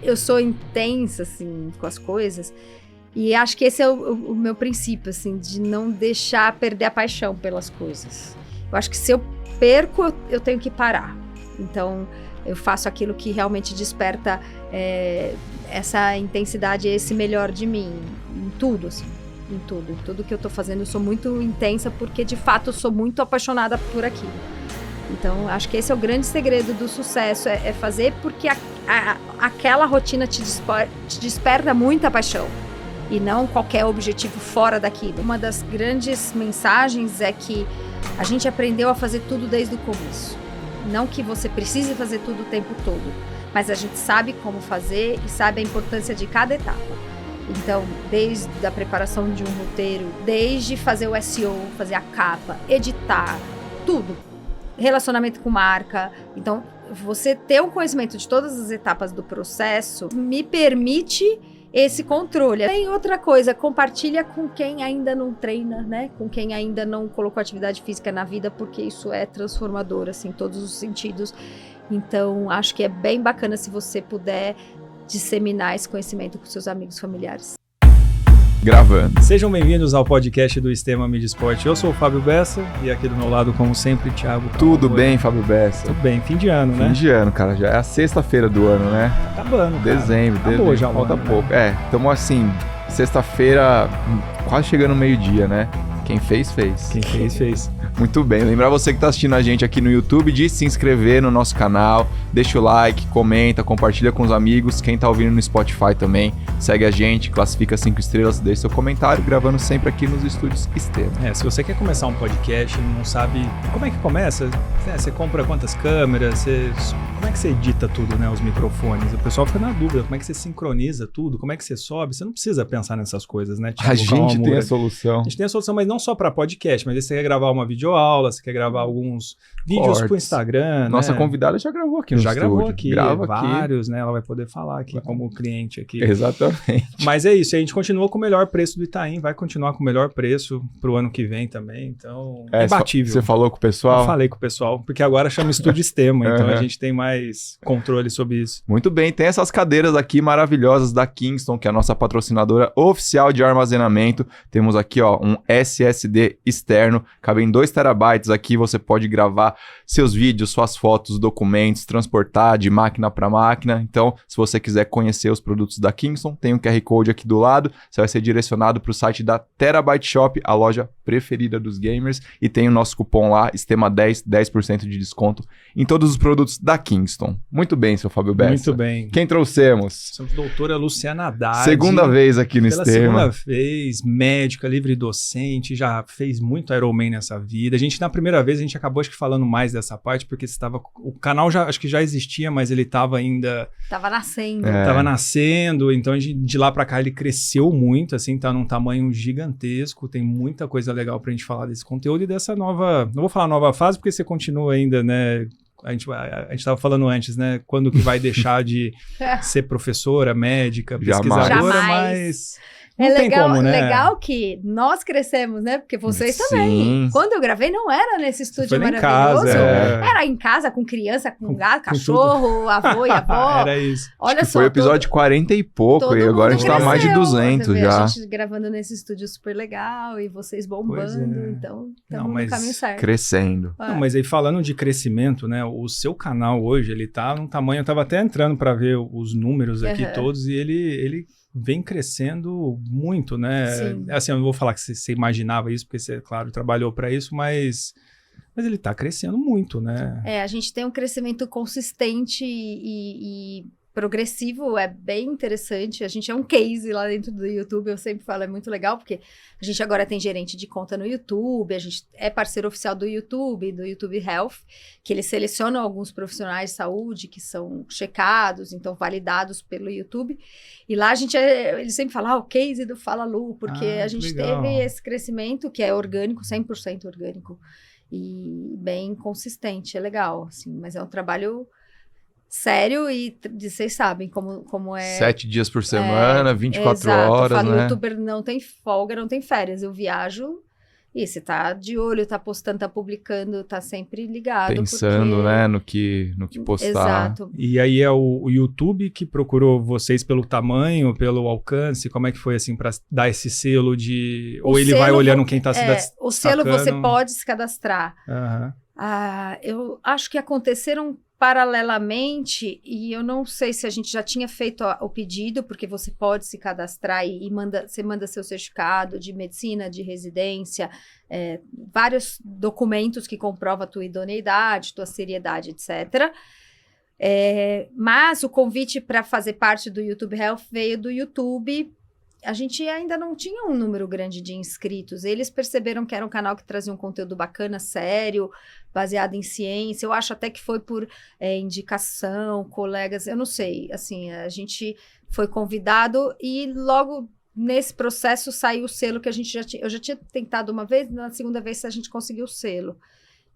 eu sou intensa, assim, com as coisas. E acho que esse é o meu princípio, assim, de não deixar perder a paixão pelas coisas. Eu acho que se eu perco, eu tenho que parar. Então, eu faço aquilo que realmente desperta essa intensidade, esse melhor de mim, em tudo, assim. Em tudo que eu tô fazendo, eu sou muito intensa, porque, de fato, eu sou muito apaixonada por aquilo. Então, acho que esse é o grande segredo do sucesso, é fazer porque aquela rotina te desperta muita paixão. E não qualquer objetivo fora daquilo. Uma das grandes mensagens é que a gente aprendeu a fazer tudo desde o começo. Não que você precise fazer tudo o tempo todo, mas a gente sabe como fazer e sabe a importância de cada etapa. Então, desde a preparação de um roteiro, desde fazer o SEO, fazer a capa, editar, tudo. Relacionamento com marca. Então, você ter um conhecimento de todas as etapas do processo me permite esse controle. Tem outra coisa, compartilha com quem ainda não treina, né? Com quem ainda não colocou atividade física na vida, porque isso é transformador, assim, em todos os sentidos. Então, acho que é bem bacana se você puder disseminar esse conhecimento com seus amigos, familiares. Gravando. Sejam bem-vindos ao podcast do Sistema Mídia Esporte. Eu sou o Fábio Bessa e aqui do meu lado, como sempre, Thiago. Tudo bem, Fábio Bessa? Tudo bem, fim de ano, né? Fim de ano, cara. Já é a sexta-feira do ano, né? Tá acabando, cara. Dezembro. Já falta ano, pouco. Né? Estamos assim, sexta-feira, quase chegando no meio-dia, né? Quem fez, fez. Quem fez, fez. Muito bem. Lembrar você que está assistindo a gente aqui no YouTube de se inscrever no nosso canal, deixa o like, comenta, compartilha com os amigos. Quem está ouvindo no Spotify também, segue a gente, classifica 5 estrelas, deixa seu comentário, gravando sempre aqui nos estúdios Sistema. Se você quer começar um podcast e não sabe como é que começa, você compra quantas câmeras, como é que você edita tudo, né? Os microfones. O pessoal fica na dúvida, como é que você sincroniza tudo, como é que você sobe? Você não precisa pensar nessas coisas, né? A gente tem a solução. A gente tem a solução, mas não só para podcast, mas você quer gravar uma videoaula, você quer gravar alguns vídeos pro Instagram, Nossa né? convidada já gravou aqui no já estúdio. Gravou aqui, grava vários, aqui. né? Ela vai poder falar aqui como cliente aqui. Exatamente. Mas é isso, a gente continua com o melhor preço do Itaim, vai continuar com o melhor preço pro ano que vem também, então imbatível. Você falou com o pessoal? Eu falei com o pessoal, porque agora chama Estúdio Sistema, então a gente tem mais controle sobre isso. Muito bem, tem essas cadeiras aqui maravilhosas da Kingston, que é a nossa patrocinadora oficial de armazenamento. Temos aqui, ó, um SSD externo, cabem 2 terabytes aqui, você pode gravar seus vídeos, suas fotos, documentos, transportar de máquina para máquina. Então, se você quiser conhecer os produtos da Kingston, tem um QR Code aqui do lado, você vai ser direcionado para o site da Terabyte Shop, a loja preferida dos gamers, e tem o nosso cupom lá, Sistema10, 10% de desconto em todos os produtos da Kingston. Muito bem, seu Fábio Bessa. Muito bem. Quem trouxemos? Somos doutora Luciana Haddad. Segunda vez aqui no Sistema. Segunda vez, médica, livre docente, já fez muito Ironman nessa vida. A gente, na primeira vez, a gente acabou acho que falando mais dessa parte, porque o canal acho que já existia, mas ele estava ainda... Tava nascendo. Tava nascendo, então de lá pra cá ele cresceu muito, assim, tá num tamanho gigantesco, tem muita coisa legal pra gente falar desse conteúdo e dessa nova... Não vou falar nova fase, porque você continua ainda, né... A gente estava falando antes, né? Quando que vai deixar de ser professora, médica, pesquisadora, Jamais. mas... Não tem como, né? Legal que nós crescemos, né? Porque vocês também. Quando eu gravei, não era nesse estúdio maravilhoso. Em casa, Era em casa, com criança, com gato, cachorro, avô e avó. Era isso. Olha só. Foi o episódio 40 e pouco, e agora a gente tá mais de 200 já. A gente gravando nesse estúdio super legal e vocês bombando. Então, estamos no caminho certo. Crescendo. Não, mas aí falando de crescimento, né? O seu canal hoje, ele tá num tamanho... Eu tava até entrando para ver os números aqui todos e ele vem crescendo muito, né? Sim. Assim, eu não vou falar que você imaginava isso, porque você, claro, trabalhou para isso, mas ele tá crescendo muito, né? A gente tem um crescimento consistente e progressivo, é bem interessante. A gente é um case lá dentro do YouTube, eu sempre falo, é muito legal, porque a gente agora tem gerente de conta no YouTube, a gente é parceiro oficial do YouTube Health, que eles selecionam alguns profissionais de saúde que são checados, então validados pelo YouTube. E lá eles sempre falam, o case do Fala Lu, porque a gente teve esse crescimento que é orgânico, 100% orgânico, e bem consistente, é legal, assim, mas é um trabalho sério e vocês sabem como é... 7 dias por semana, 24 exato, horas, eu falo, né? youtuber não tem folga, não tem férias, eu viajo E você tá de olho, tá postando, tá publicando, tá sempre ligado. Pensando, porque... né, no que postar. Exato. E aí é o YouTube que procurou vocês pelo tamanho, pelo alcance? Como é que foi, assim, para dar esse selo de... Ou ele vai olhando quem tá se destacando? O selo você pode se cadastrar. Aham. Eu acho que aconteceram paralelamente, e eu não sei se a gente já tinha feito o pedido, porque você pode se cadastrar e você manda seu certificado de medicina, de residência, vários documentos que comprovam a tua idoneidade, tua seriedade, etc. Mas o convite para fazer parte do YouTube Health veio do YouTube. A gente ainda não tinha um número grande de inscritos. Eles perceberam que era um canal que trazia um conteúdo bacana, sério, baseado em ciência. Eu acho até que foi por indicação, colegas, eu não sei. Assim, a gente foi convidado e logo nesse processo saiu o selo que a gente eu já tinha tentado uma vez, na segunda vez a gente conseguiu o selo.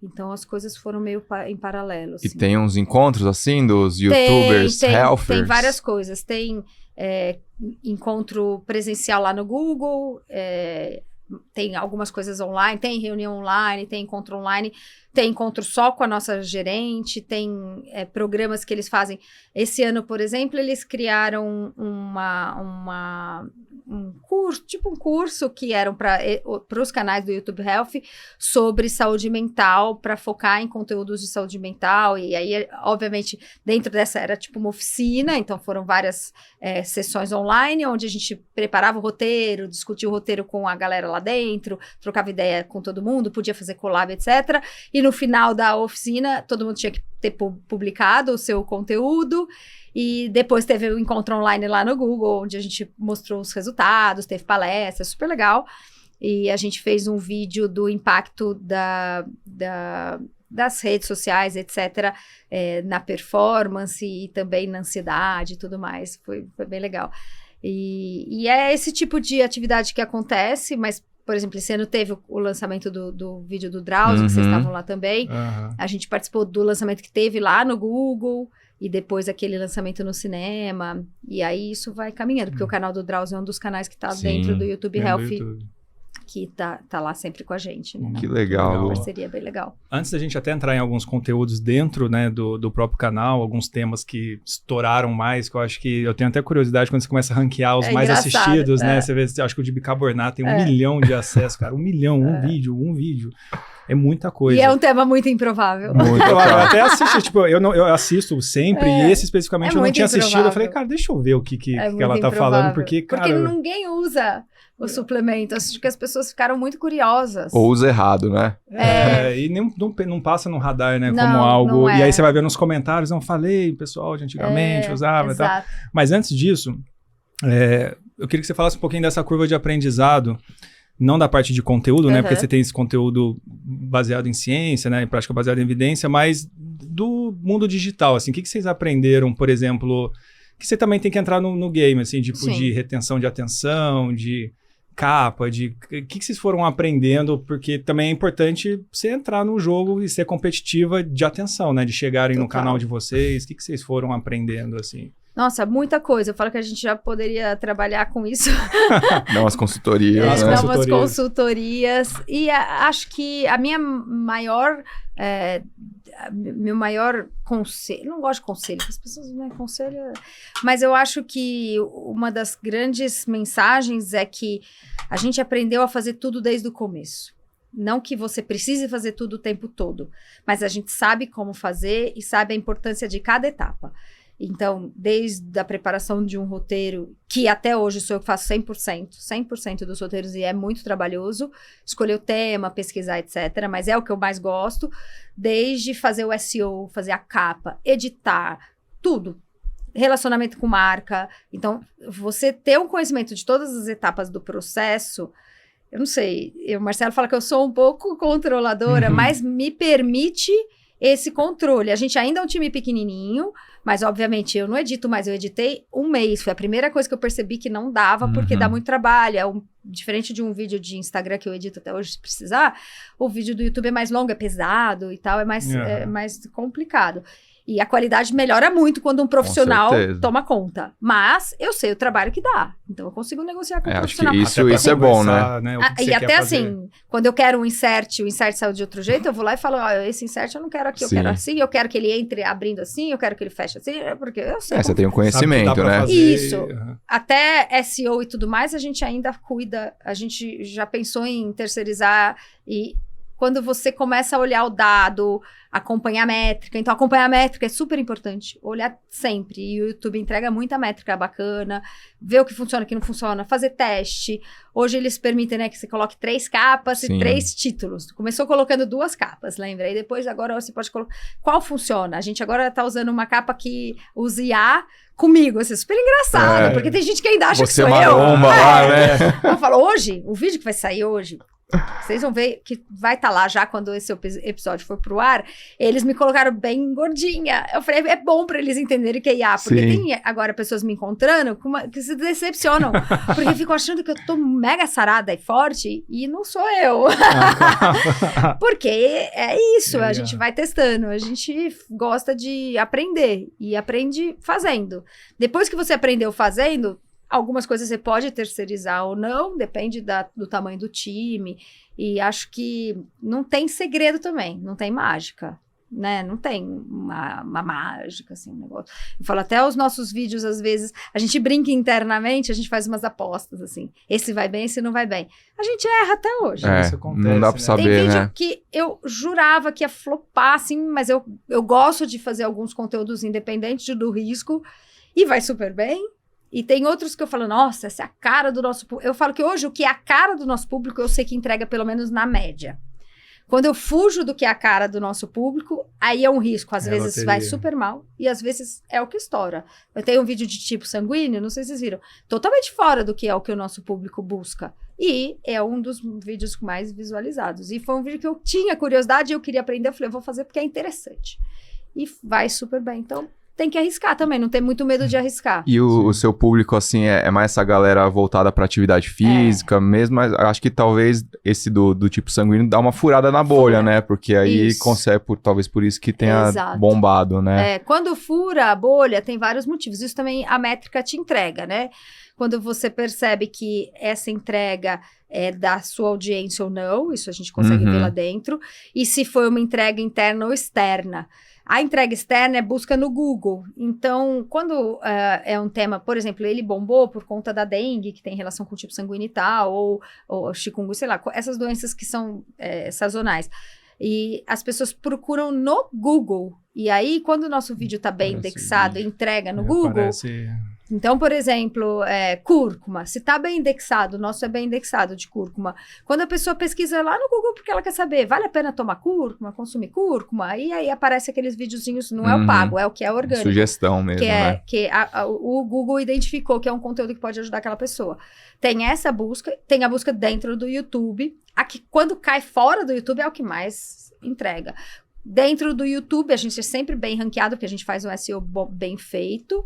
Então as coisas foram meio em paralelo. Assim. E tem uns encontros assim dos YouTubers, healthers? Tem várias coisas. Tem encontro presencial lá no Google, tem algumas coisas online, tem reunião online, tem encontro online, tem encontro só com a nossa gerente, tem programas que eles fazem. Esse ano, por exemplo, eles criaram um curso que eram para os canais do YouTube Health sobre saúde mental, para focar em conteúdos de saúde mental. E aí, obviamente, dentro dessa era tipo uma oficina, então foram várias sessões online, onde a gente preparava o roteiro, discutia o roteiro com a galera lá dentro, trocava ideia com todo mundo, podia fazer collab, etc. E no final da oficina, todo mundo tinha que ter publicado o seu conteúdo. E depois teve o encontro online lá no Google, onde a gente mostrou os resultados, teve palestra, super legal. E a gente fez um vídeo do impacto das redes sociais, etc., na performance e também na ansiedade e tudo mais. Foi bem legal. E é esse tipo de atividade que acontece, mas, por exemplo, esse ano teve o lançamento do vídeo do Drauzio, que vocês estavam lá também. A gente participou do lançamento que teve lá no Google, e depois aquele lançamento no cinema, e aí isso vai caminhando, porque o canal do Drauzio é um dos canais que está dentro do YouTube Health, que tá lá sempre com a gente, né? Que legal. Uma parceria bem legal. Antes da gente até entrar em alguns conteúdos dentro, né, do próprio canal, alguns temas que estouraram mais, que eu tenho até curiosidade quando você começa a ranquear os mais assistidos, né? Você vê, acho que o de bicarbonato tem 1 milhão de acessos, cara, 1 milhão, um vídeo. É muita coisa. E é um tema muito improvável. Muito eu até assisti, tipo, eu assisto sempre, e esse especificamente eu não tinha assistido. Eu falei, cara, deixa eu ver o que ela tá falando, porque, cara... Porque ninguém usa o suplemento. Acho que as pessoas ficaram muito curiosas. Ou usa errado, né? E não passa no radar, né, como algo... E aí você vai ver nos comentários, não falei, pessoal de antigamente usava e tal. Mas antes disso, eu queria que você falasse um pouquinho dessa curva de aprendizado, não da parte de conteúdo, né? Porque você tem esse conteúdo baseado em ciência, né? Em prática baseada em evidência, mas do mundo digital, assim. O que vocês aprenderam, por exemplo, que você também tem que entrar no game, assim, tipo de retenção de atenção, de capa, o que vocês foram aprendendo? Porque também é importante você entrar no jogo e ser competitiva de atenção, né? De chegarem no canal de vocês. O que vocês foram aprendendo, assim? Nossa, muita coisa. Eu falo que a gente já poderia trabalhar com isso. Dar umas consultorias, né? Dar umas consultorias. E acho que a minha maior... meu maior conselho... Não gosto de conselho, porque as pessoas não aconselham... Mas eu acho que uma das grandes mensagens é que a gente aprendeu a fazer tudo desde o começo. Não que você precise fazer tudo o tempo todo, mas a gente sabe como fazer e sabe a importância de cada etapa. Então, desde a preparação de um roteiro, que até hoje sou eu que faço 100% dos roteiros, e é muito trabalhoso, escolher o tema, pesquisar, etc., mas é o que eu mais gosto, desde fazer o SEO, fazer a capa, editar, tudo. Relacionamento com marca. Então, você ter um conhecimento de todas as etapas do processo, eu não sei, o Marcelo fala que eu sou um pouco controladora, mas me permite esse controle. A gente ainda é um time pequenininho, mas obviamente eu não edito mais, eu editei 1 mês, foi a primeira coisa que eu percebi que não dava, porque dá muito trabalho, diferente de um vídeo de Instagram que eu edito até hoje, se precisar, o vídeo do YouTube é mais longo, é pesado e tal, é mais complicado. E a qualidade melhora muito quando um profissional certeza. toma conta. Mas eu sei o trabalho que dá. Então eu consigo negociar com o Acho que profissional. isso é bom, né? O que que E você até quer fazer. assim, quando eu quero um insert, o insert saiu de outro jeito, eu vou lá e falo, esse insert eu não quero aqui, eu Sim. quero assim, eu quero que ele entre abrindo assim, eu quero que ele feche assim, porque eu sei. Você tem um Sabe que dá conhecimento, pra né? fazer, Isso. aham. Até SEO e tudo mais, a gente ainda cuida, a gente já pensou em terceirizar e quando você começa a olhar o dado, acompanhar a métrica, então acompanhar a métrica é super importante, olhar sempre, e o YouTube entrega muita métrica bacana, ver o que funciona, o que não funciona, fazer teste. Hoje eles permitem, né, que você coloque 3 capas Sim. e 3 títulos. Começou colocando 2 capas, lembra? E depois agora você pode colocar... Qual funciona? A gente agora tá usando uma capa que usa IA comigo, assim, super engraçado, porque tem gente que ainda acha que Você sou maromba lá, né? eu falo, hoje, o vídeo que vai sair hoje, vocês vão ver que vai estar lá já quando esse episódio for pro ar, eles me colocaram bem gordinha. Eu falei, é bom pra eles entenderem que é IA, porque Sim. tem agora pessoas me encontrando que se decepcionam, porque ficam achando que eu tô mega sarada e forte, e não sou eu. Porque é isso, a gente vai testando, a gente gosta de aprender, e aprende fazendo. Depois que você aprendeu fazendo, algumas coisas você pode terceirizar ou não, depende do tamanho do time. E acho que não tem segredo também, não tem mágica, né? Não tem uma mágica, assim, um negócio. Eu falo, até os nossos vídeos, às vezes, a gente brinca internamente, a gente faz umas apostas, assim. Esse vai bem, esse não vai bem. A gente erra até hoje. Isso acontece, não dá pra né? saber, Tem vídeo né? que eu jurava que ia flopar, assim, mas eu gosto de fazer alguns conteúdos independentes do risco, e vai super bem. E tem outros que eu falo, nossa, essa é a cara do nosso público. Eu falo que hoje o que é a cara do nosso público, eu sei que entrega pelo menos na média. Quando eu fujo do que é a cara do nosso público, aí é um risco. Às vezes loteria. vai super mal e às vezes é o que estoura. Eu tenho um vídeo de tipo sanguíneo, não sei se vocês viram, totalmente fora do que é o que o nosso público busca. E é um dos vídeos mais visualizados. E foi um vídeo que eu tinha curiosidade e eu queria aprender. Eu falei, eu vou fazer porque é interessante. E vai super bem. Então, tem que arriscar também, não tem muito medo de arriscar. E o seu público, assim, é mais essa galera voltada pra atividade física mesmo, mas acho que talvez esse do tipo sanguíneo dá uma furada na bolha, Fura. né? Porque aí Isso. consegue, talvez por isso que tenha Exato. bombado, né? Quando fura a bolha, tem vários motivos. Isso também a métrica te entrega, né? Quando você percebe que essa entrega é da sua audiência ou não, isso a gente consegue ver lá dentro. E se foi uma entrega interna ou externa. A entrega externa é busca no Google. Então, quando é um tema, por exemplo, ele bombou por conta da dengue, que tem relação com o tipo sanguíneo e tal, ou chikungunya, sei lá, essas doenças que são sazonais. E as pessoas procuram no Google. E aí, quando o nosso vídeo está bem indexado e entrega no Google... Aparece... Então, por exemplo, cúrcuma. Se está bem indexado, o nosso é bem indexado de cúrcuma. Quando a pessoa pesquisa lá no Google porque ela quer saber, vale a pena tomar cúrcuma, consumir cúrcuma? E aí aparece aqueles videozinhos, não é o pago, é o que é orgânico. Sugestão mesmo, né? Que o Google identificou que é um conteúdo que pode ajudar aquela pessoa. Tem essa busca, tem a busca dentro do YouTube. Aqui, quando cai fora do YouTube, é o que mais entrega. Dentro do YouTube, a gente é sempre bem ranqueado, porque a gente faz um SEO bem feito.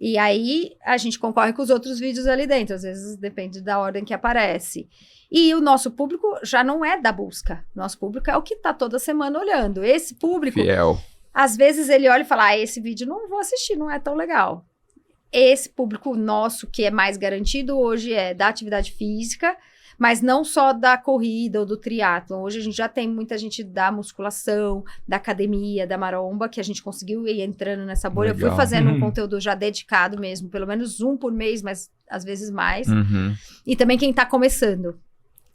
E aí, a gente concorre com os outros vídeos ali dentro. Às vezes, depende da ordem que aparece. E o nosso público já não é da busca. Nosso público é o que está toda semana olhando. Esse público, Fiel. às vezes, ele olha e fala, esse vídeo não vou assistir, não é tão legal. Esse público nosso, que é mais garantido hoje, é da atividade física, mas não só da corrida ou do triatlon. Hoje a gente já tem muita gente da musculação, da academia, da maromba, que a gente conseguiu ir entrando nessa bolha. Legal. Eu fui fazendo um conteúdo já dedicado mesmo, pelo menos um por mês, mas às vezes mais. E também quem tá começando,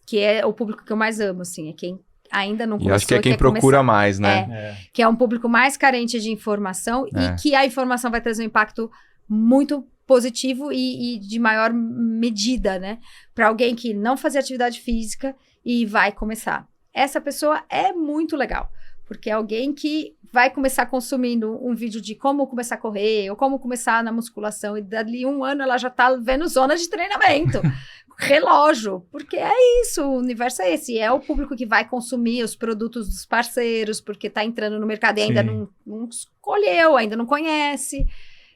que é o público que eu mais amo, assim, é quem ainda não começou. E acho que é quem quer procura começar. mais, né? Que é um público mais carente de informação e que a informação vai trazer um impacto muito positivo e de maior medida, né? Para alguém que não fazia atividade física e vai começar. Essa pessoa é muito legal, porque é alguém que vai começar consumindo um vídeo de como começar a correr ou como começar na musculação e dali 1 ano ela já tá vendo zona de treinamento. Relógio, porque é isso, o universo é esse, é o público que vai consumir os produtos dos parceiros, porque tá entrando no mercado e ainda não escolheu, ainda não conhece.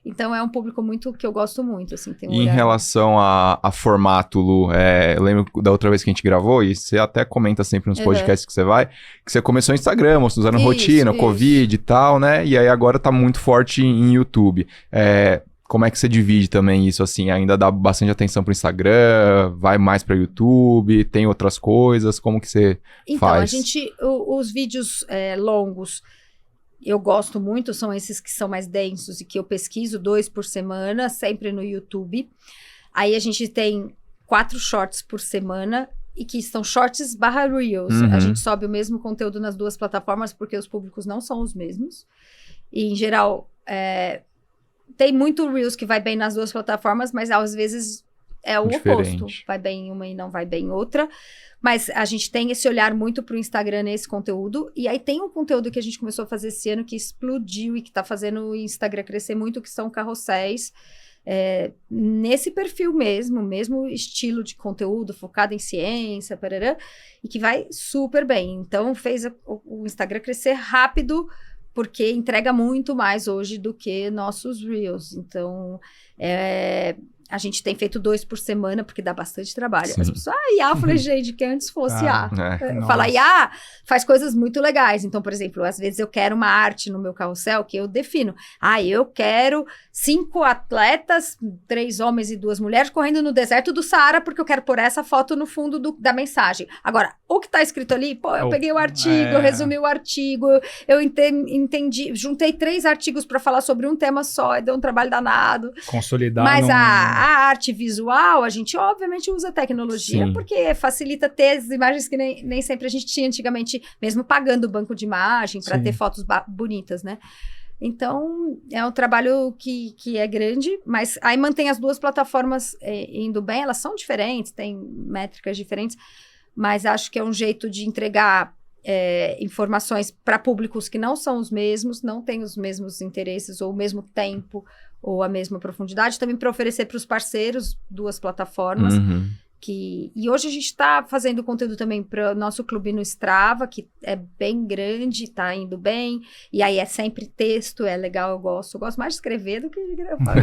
Então é um público muito que eu gosto muito, assim, tem um E em olhar. relação a formato, Lu, eu lembro da outra vez que a gente gravou, e você até comenta sempre nos podcasts que você vai, que você começou no Instagram, usando Isso, rotina, isso. Covid e tal, né? E aí agora tá muito forte em YouTube. Como é que você divide também isso, assim? Ainda dá bastante atenção pro Instagram, vai mais pra YouTube, tem outras coisas, como que você Então, faz? os vídeos longos, eu gosto muito, são esses que são mais densos e que eu pesquiso 2 por semana, sempre no YouTube. Aí a gente tem 4 shorts por semana, e que são shorts / reels. Uhum. A gente sobe o mesmo conteúdo nas 2 plataformas, porque os públicos não são os mesmos. E, em geral, tem muito reels que vai bem nas 2 plataformas, mas às vezes é o Diferente. oposto. Vai bem em uma e não vai bem em outra. Mas a gente tem esse olhar muito pro Instagram nesse conteúdo. E aí tem um conteúdo que a gente começou a fazer esse ano que explodiu e que tá fazendo o Instagram crescer muito, que são carrosséis. Nesse perfil mesmo estilo de conteúdo, focado em ciência, parará, e que vai super bem. Então fez o Instagram crescer rápido, porque entrega muito mais hoje do que nossos Reels. Então, a gente tem feito 2 por semana, porque dá bastante trabalho. Sim. As pessoas, IA, eu falei, gente, que antes fosse IA. Fala, Nossa. IA faz coisas muito legais. Então, por exemplo, às vezes eu quero uma arte no meu carrossel que eu defino. Eu quero 5 atletas, 3 homens e 2 mulheres, correndo no deserto do Saara, porque eu quero pôr essa foto no fundo da mensagem. Agora, o que tá escrito ali, eu peguei o artigo, eu resumi o artigo, eu entendi, juntei 3 artigos para falar sobre um tema só, e deu um trabalho danado. Consolidar. Mas a arte visual, a gente obviamente usa tecnologia, Sim. porque facilita ter as imagens que nem sempre a gente tinha antigamente, mesmo pagando o banco de imagem para Sim. ter fotos bonitas, né? Então, é um trabalho que é grande, mas aí mantém as 2 plataformas indo bem, elas são diferentes, têm métricas diferentes, mas acho que é um jeito de entregar informações para públicos que não são os mesmos, não têm os mesmos interesses ou o mesmo tempo ou a mesma profundidade, também para oferecer para os parceiros 2 plataformas. Uhum. E hoje a gente está fazendo conteúdo também para o nosso clube no Strava, que é bem grande, está indo bem, e aí é sempre texto, é legal, eu gosto mais de escrever do que de gravar.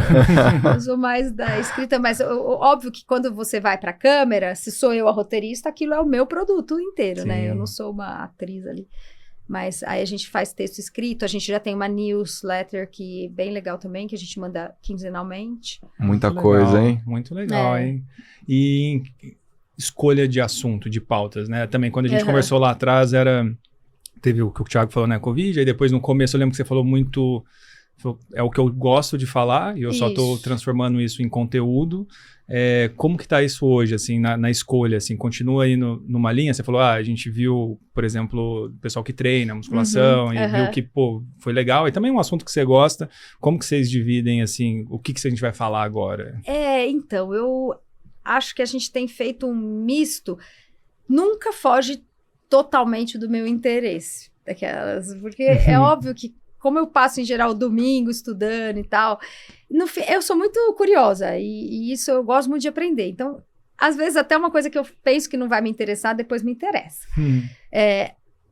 Eu sou mais da escrita, mas óbvio que quando você vai para a câmera, se sou eu a roteirista, aquilo é o meu produto inteiro, né? Eu não sou uma atriz ali. Mas aí a gente faz texto escrito, a gente já tem uma newsletter que é bem legal também, que a gente manda quinzenalmente. Muita Muito coisa, legal, hein? Muito legal, hein? E escolha de assunto, de pautas, né? Também quando a gente conversou lá atrás, teve o que o Thiago falou, né? Covid, aí depois no começo eu lembro que você falou muito... É o que eu gosto de falar e eu só estou transformando isso em conteúdo. Como que tá isso hoje, assim, na escolha, assim? Continua aí numa linha? Você falou, a gente viu, por exemplo, o pessoal que treina musculação e viu que, foi legal. E também um assunto que você gosta. Como que vocês dividem, assim, o que a gente vai falar agora? Então, eu acho que a gente tem feito um misto. Nunca foge totalmente do meu interesse. Porque é óbvio que como eu passo, em geral, o domingo estudando e tal, eu sou muito curiosa e isso eu gosto muito de aprender. Então, às vezes, até uma coisa que eu penso que não vai me interessar, depois me interessa.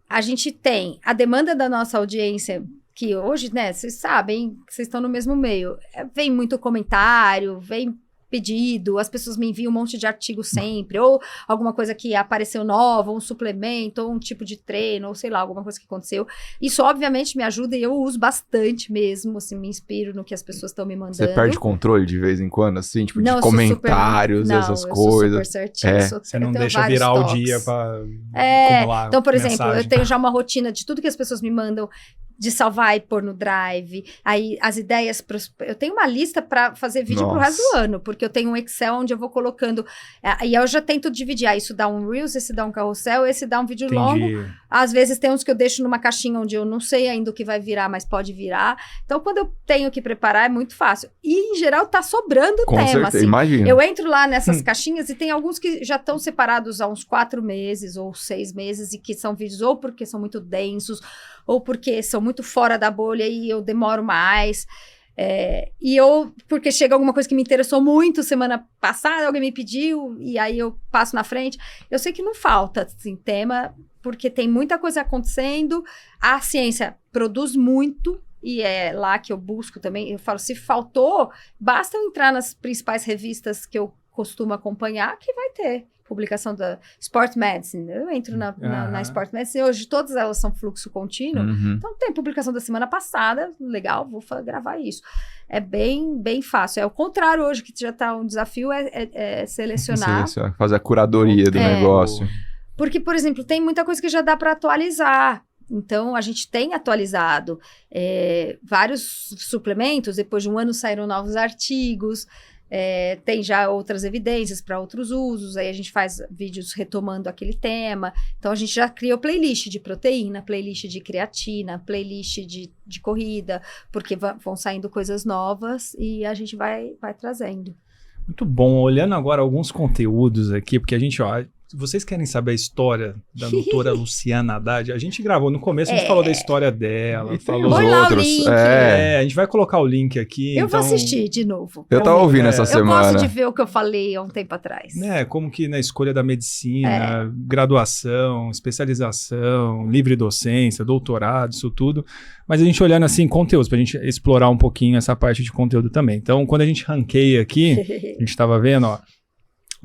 A gente tem a demanda da nossa audiência, que hoje, né, vocês sabem, vocês estão no mesmo meio. Vem muito comentário, vem pedido, as pessoas me enviam um monte de artigo sempre, ou alguma coisa que apareceu nova, ou um suplemento, ou um tipo de treino, ou sei lá, alguma coisa que aconteceu. Isso, obviamente, me ajuda e eu uso bastante mesmo, assim, me inspiro no que as pessoas estão me mandando. Você perde controle de vez em quando, assim, tipo, não, de comentários, essas coisas? Não, eu sou super certinho. Você não deixa virar toques. o dia pra acumular então, por exemplo, mensagem. eu tenho já uma rotina de tudo que as pessoas me mandam, de salvar e pôr no Drive, aí as ideias, eu tenho uma lista para fazer vídeo pro resto do ano, porque eu tenho um Excel onde eu vou colocando, e eu já tento dividir, isso dá um Reels, esse dá um carrossel, esse dá um vídeo longo, às vezes tem uns que eu deixo numa caixinha onde eu não sei ainda o que vai virar, mas pode virar, então quando eu tenho que preparar é muito fácil, e em geral tá sobrando Com tema, certeza, assim, imagino. eu entro lá nessas caixinhas e tem alguns que já estão separados há uns 4 meses ou 6 meses e que são vídeos ou porque são muito densos, ou porque são muito fora da bolha e eu demoro mais, porque chega alguma coisa que me interessou muito semana passada, alguém me pediu, e aí eu passo na frente. Eu sei que não falta, assim, tema, porque tem muita coisa acontecendo, a ciência produz muito, e é lá que eu busco também. Eu falo, se faltou, basta eu entrar nas principais revistas que eu costumo acompanhar, que vai ter publicação da Sport Medicine. Eu entro na Sport Medicine, hoje todas elas são fluxo contínuo, então tem publicação da semana passada, legal, vou gravar isso. É bem fácil. É o contrário hoje, que já está um desafio, é selecionar. Fazer a curadoria do negócio. Porque, por exemplo, tem muita coisa que já dá para atualizar. Então, a gente tem atualizado vários suplementos, depois de um ano saíram novos artigos, tem já outras evidências para outros usos, aí a gente faz vídeos retomando aquele tema. Então, a gente já criou playlist de proteína, playlist de creatina, playlist de corrida, porque vão saindo coisas novas e a gente vai trazendo. Muito bom. Olhando agora alguns conteúdos aqui, porque a gente, vocês querem saber a história da doutora Luciana Haddad? A gente gravou no começo, a gente falou da história dela. E falou os outros. A gente vai colocar o link aqui. Eu vou assistir de novo. Eu tava ouvindo essa semana. Eu gosto de ver o que eu falei há um tempo atrás. Como que na escolha da medicina, graduação, especialização, livre docência, doutorado, isso tudo. Mas a gente olhando assim, conteúdos, pra gente explorar um pouquinho essa parte de conteúdo também. Então, quando a gente ranqueia aqui, a gente tava vendo,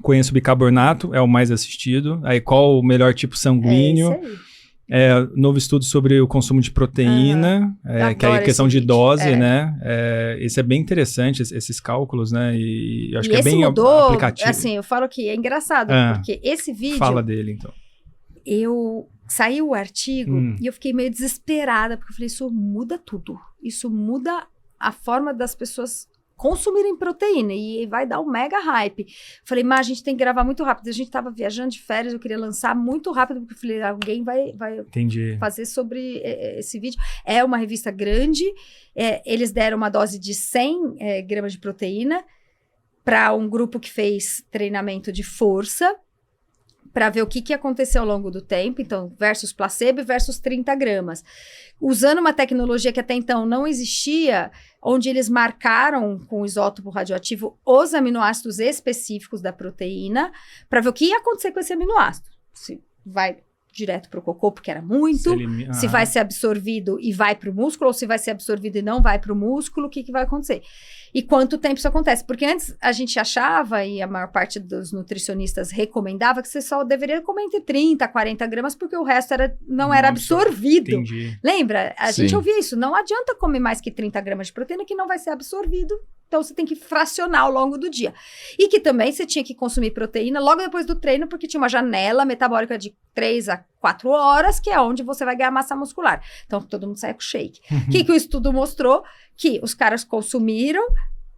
conheço o bicarbonato, é o mais assistido. Aí, qual o melhor tipo sanguíneo? Novo estudo sobre o consumo de proteína, que é a questão de dose, né? Esse é bem interessante, esses cálculos, né? E eu acho que é bem aplicativo. Assim, eu falo que é engraçado, porque esse vídeo... Fala dele, então. Saiu o artigo e eu fiquei meio desesperada, porque eu falei, isso muda tudo. Isso muda a forma das pessoas consumirem proteína e vai dar um mega hype. Falei, mas a gente tem que gravar muito rápido. A gente tava viajando de férias, eu queria lançar muito rápido, porque eu falei, alguém vai fazer sobre esse vídeo. É uma revista grande, eles deram uma dose de 100 gramas de proteína para um grupo que fez treinamento de força, para ver o que aconteceu ao longo do tempo, então, versus placebo versus 30 gramas. Usando uma tecnologia que até então não existia, onde eles marcaram com o isótopo radioativo os aminoácidos específicos da proteína, para ver o que ia acontecer com esse aminoácido. Se vai direto para o cocô, porque era muito, se vai ser absorvido e vai para o músculo, ou se vai ser absorvido e não vai para o músculo, o que vai acontecer? E quanto tempo isso acontece? Porque antes a gente achava, e a maior parte dos nutricionistas recomendava, que você só deveria comer entre 30 a 40 gramas, porque o resto não era absorvido. Entendi. Lembra? A gente ouvia isso. Não adianta comer mais que 30 gramas de proteína, que não vai ser absorvido. Então, você tem que fracionar ao longo do dia. E que também você tinha que consumir proteína logo depois do treino, porque tinha uma janela metabólica de 3 a 4 horas, que é onde você vai ganhar massa muscular. Então, todo mundo sai com shake. O que o estudo mostrou? Que os caras consumiram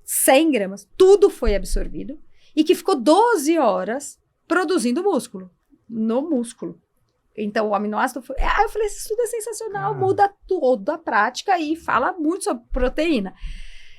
100 gramas, tudo foi absorvido, e que ficou 12 horas produzindo músculo, no músculo. Então, o aminoácido foi... eu falei, esse estudo é sensacional, muda toda a prática e fala muito sobre proteína.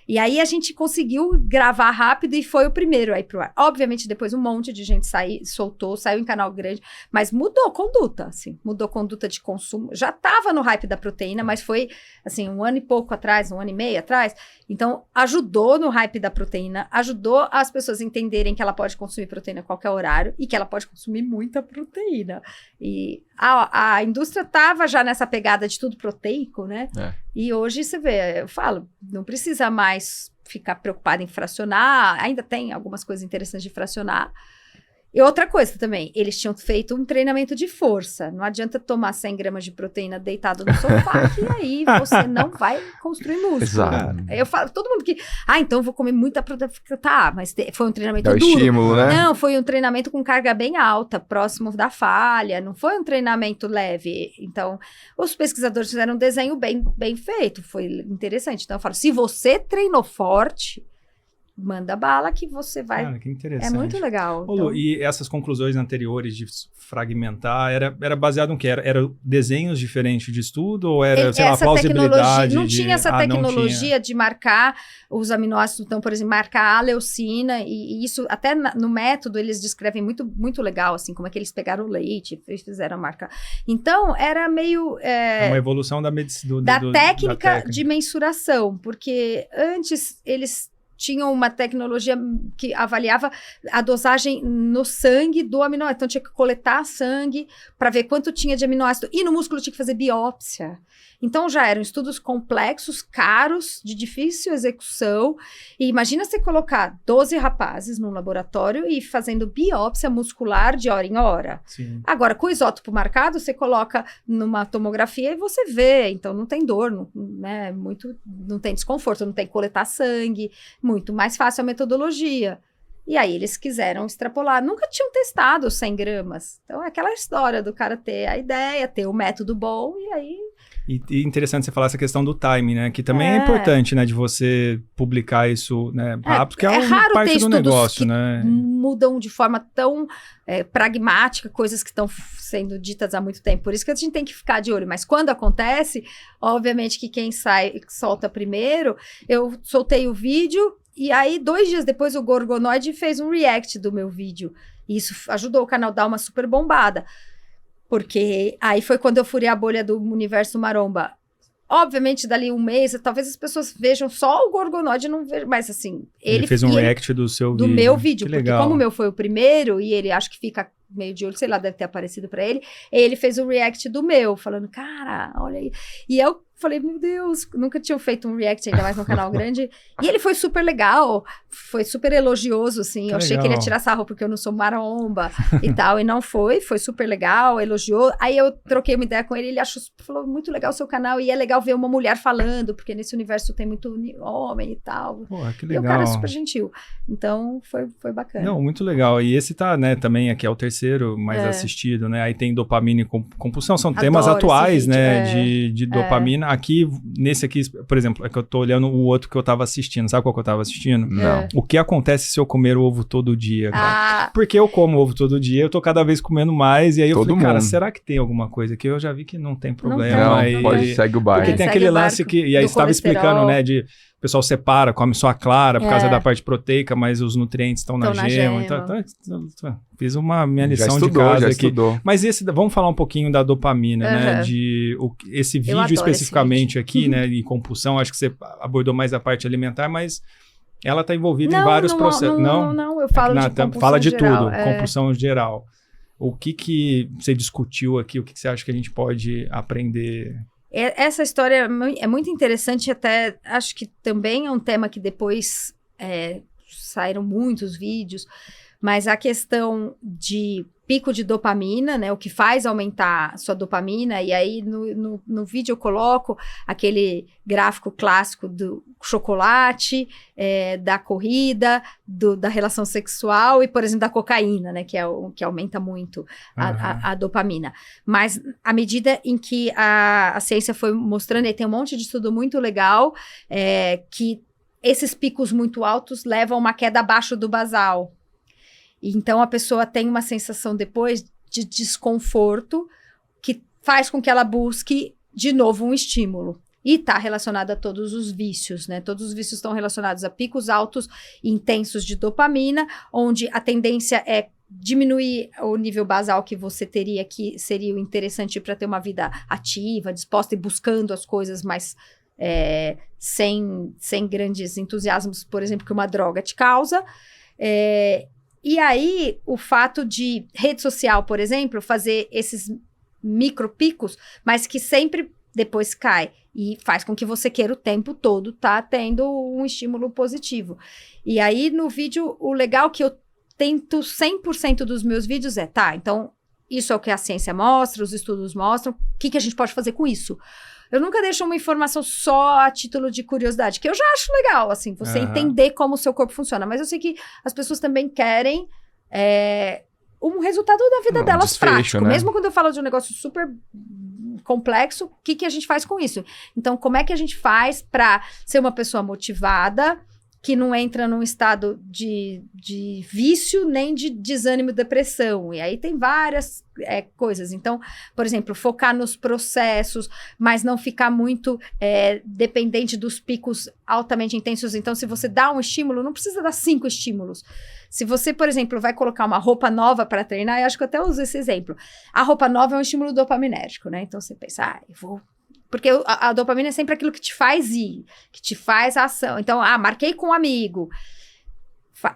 E aí, a gente conseguiu gravar rápido e foi o primeiro aí pro ar. Obviamente, depois um monte de gente saiu em canal grande, mas mudou conduta, assim, mudou conduta de consumo. Já estava no hype da proteína, mas foi, assim, um ano e pouco atrás, um ano e meio atrás. Então, ajudou no hype da proteína, ajudou as pessoas a entenderem que ela pode consumir proteína a qualquer horário e que ela pode consumir muita proteína. E a indústria estava já nessa pegada de tudo proteico, né? E hoje você vê, eu falo, não precisa mais ficar preocupado em fracionar, ainda tem algumas coisas interessantes de fracionar. E outra coisa também, eles tinham feito um treinamento de força. Não adianta tomar 100 gramas de proteína deitado no sofá, que aí você não vai construir músculo. Exato. Eu falo, todo mundo que... então vou comer muita proteína. Tá, mas foi um treinamento duro. Estímulo, né? Não, foi um treinamento com carga bem alta, próximo da falha. Não foi um treinamento leve. Então, os pesquisadores fizeram um desenho bem feito. Foi interessante. Então, eu falo, se você treinou forte... manda bala que você vai... Cara, que interessante. É muito legal. Ô, Lu, e essas conclusões anteriores de fragmentar, era baseado em que? Era desenhos diferentes de estudo ou era, sei lá, plausibilidade? Não tinha essa tecnologia de marcar os aminoácidos, então, por exemplo, marcar a leucina, e isso até no método eles descrevem muito, muito legal, assim, como é que eles pegaram o leite e fizeram a marca. Então, era meio... É uma evolução da medicina. Da técnica de mensuração, porque antes eles tinham uma tecnologia que avaliava a dosagem no sangue do aminoácido. Então, tinha que coletar sangue para ver quanto tinha de aminoácido. E no músculo tinha que fazer biópsia. Então, já eram estudos complexos, caros, de difícil execução. E imagina você colocar 12 rapazes num laboratório e fazendo biópsia muscular de hora em hora. Sim. Agora, com o isótopo marcado, você coloca numa tomografia e você vê. Então, não tem dor, não tem desconforto, não tem que coletar sangue. Muito mais fácil a metodologia. E aí eles quiseram extrapolar. Nunca tinham testado 100 gramas. Então, é aquela história do cara ter a ideia, ter o método bom e aí... E interessante você falar essa questão do timing, né? Que também é importante, né? De você publicar isso, né? Rápido, porque é uma parte do negócio, que né? Mudam de forma tão pragmática, coisas que estão sendo ditas há muito tempo. Por isso que a gente tem que ficar de olho. Mas quando acontece, obviamente que quem solta primeiro, eu soltei o vídeo e aí 2 dias depois o Gorgonoide fez um react do meu vídeo. E isso ajudou o canal a dar uma super bombada. Porque aí foi quando eu furei a bolha do universo maromba. Obviamente, dali um mês, talvez as pessoas vejam só o Gorgonoide e não vejam. Mas assim, ele fez um react do seu vídeo. Do meu vídeo. Que Porque legal. como o meu foi o primeiro, e ele acho que fica meio de olho, sei lá, deve ter aparecido pra ele. Ele fez o react do meu, falando, cara, olha aí. E eu falei, meu Deus, nunca tinha feito um react, ainda mais num canal grande. E ele foi super legal, foi super elogioso, assim. Eu achei que ele ia tirar sarro porque eu não sou maromba e tal, e não foi super legal, elogiou. Aí eu troquei uma ideia com ele, ele falou, muito legal o seu canal, e é legal ver uma mulher falando, porque nesse universo tem muito homem e tal. Pô, que legal. E o cara é super gentil. Então, foi bacana. Não, muito legal. E esse tá, né, também aqui é o terceiro mais assistido, né? Aí tem dopamina e compulsão, são temas atuais, né, de dopamina. Aqui, nesse aqui, por exemplo, é que eu tô olhando o outro que eu tava assistindo. Sabe qual que eu tava assistindo? Não. O que acontece se eu comer ovo todo dia, cara? Porque eu como ovo todo dia, eu tô cada vez comendo mais, e aí eu falei, cara, será que tem alguma coisa aqui? Eu já vi que não tem problema. Não, pode, segue o bairro. Porque tem aquele lance que, e aí você tava explicando, né, de... O pessoal separa, come só a clara por causa da parte proteica, mas os nutrientes estão na gema. Então, fiz minha lição de casa aqui. Mas vamos falar um pouquinho da dopamina, né? Esse vídeo especificamente aqui, né? E compulsão, acho que você abordou mais a parte alimentar, mas ela está envolvida em vários processos. Não, eu falo de compulsão fala de geral, tudo, compulsão geral. O que você discutiu aqui? O que você acha que a gente pode aprender? Essa história é muito interessante, até acho que também é um tema que depois saíram muitos vídeos, mas a questão de pico de dopamina, né, o que faz aumentar a sua dopamina, e aí no vídeo eu coloco aquele gráfico clássico do chocolate, da corrida, da relação sexual e, por exemplo, da cocaína, né, que é o que aumenta muito a dopamina. Mas à medida em que a ciência foi mostrando, e tem um monte de estudo muito legal, que esses picos muito altos levam a uma queda abaixo do basal. Então, a pessoa tem uma sensação depois de desconforto que faz com que ela busque de novo um estímulo. E está relacionado a todos os vícios, né? Todos os vícios estão relacionados a picos altos e intensos de dopamina, onde a tendência é diminuir o nível basal que você teria, que seria o interessante para ter uma vida ativa, disposta e buscando as coisas mais... sem grandes entusiasmos, por exemplo, que uma droga te causa. E aí, o fato de rede social, por exemplo, fazer esses micropicos, mas que sempre depois cai e faz com que você queira o tempo todo tá tendo um estímulo positivo. E aí, no vídeo, o legal que eu tento 100% dos meus vídeos então, isso é o que a ciência mostra, os estudos mostram, o que a gente pode fazer com isso? Eu nunca deixo uma informação só a título de curiosidade, que eu já acho legal, assim, você entender como o seu corpo funciona. Mas eu sei que as pessoas também querem um resultado da vida delas desfecho, prático. né? Mesmo quando eu falo de um negócio super complexo, o que a gente faz com isso? Então, como é que a gente faz para ser uma pessoa motivada, que não entra num estado de vício, nem de desânimo e depressão. E aí tem várias coisas. Então, por exemplo, focar nos processos, mas não ficar muito dependente dos picos altamente intensos. Então, se você dá um estímulo, não precisa dar 5 estímulos. Se você, por exemplo, vai colocar uma roupa nova para treinar, eu acho que eu até uso esse exemplo. A roupa nova é um estímulo dopaminérgico, né? Então, você pensa, eu vou Porque a dopamina é sempre aquilo que te faz ir, que te faz a ação. Então, marquei com um amigo.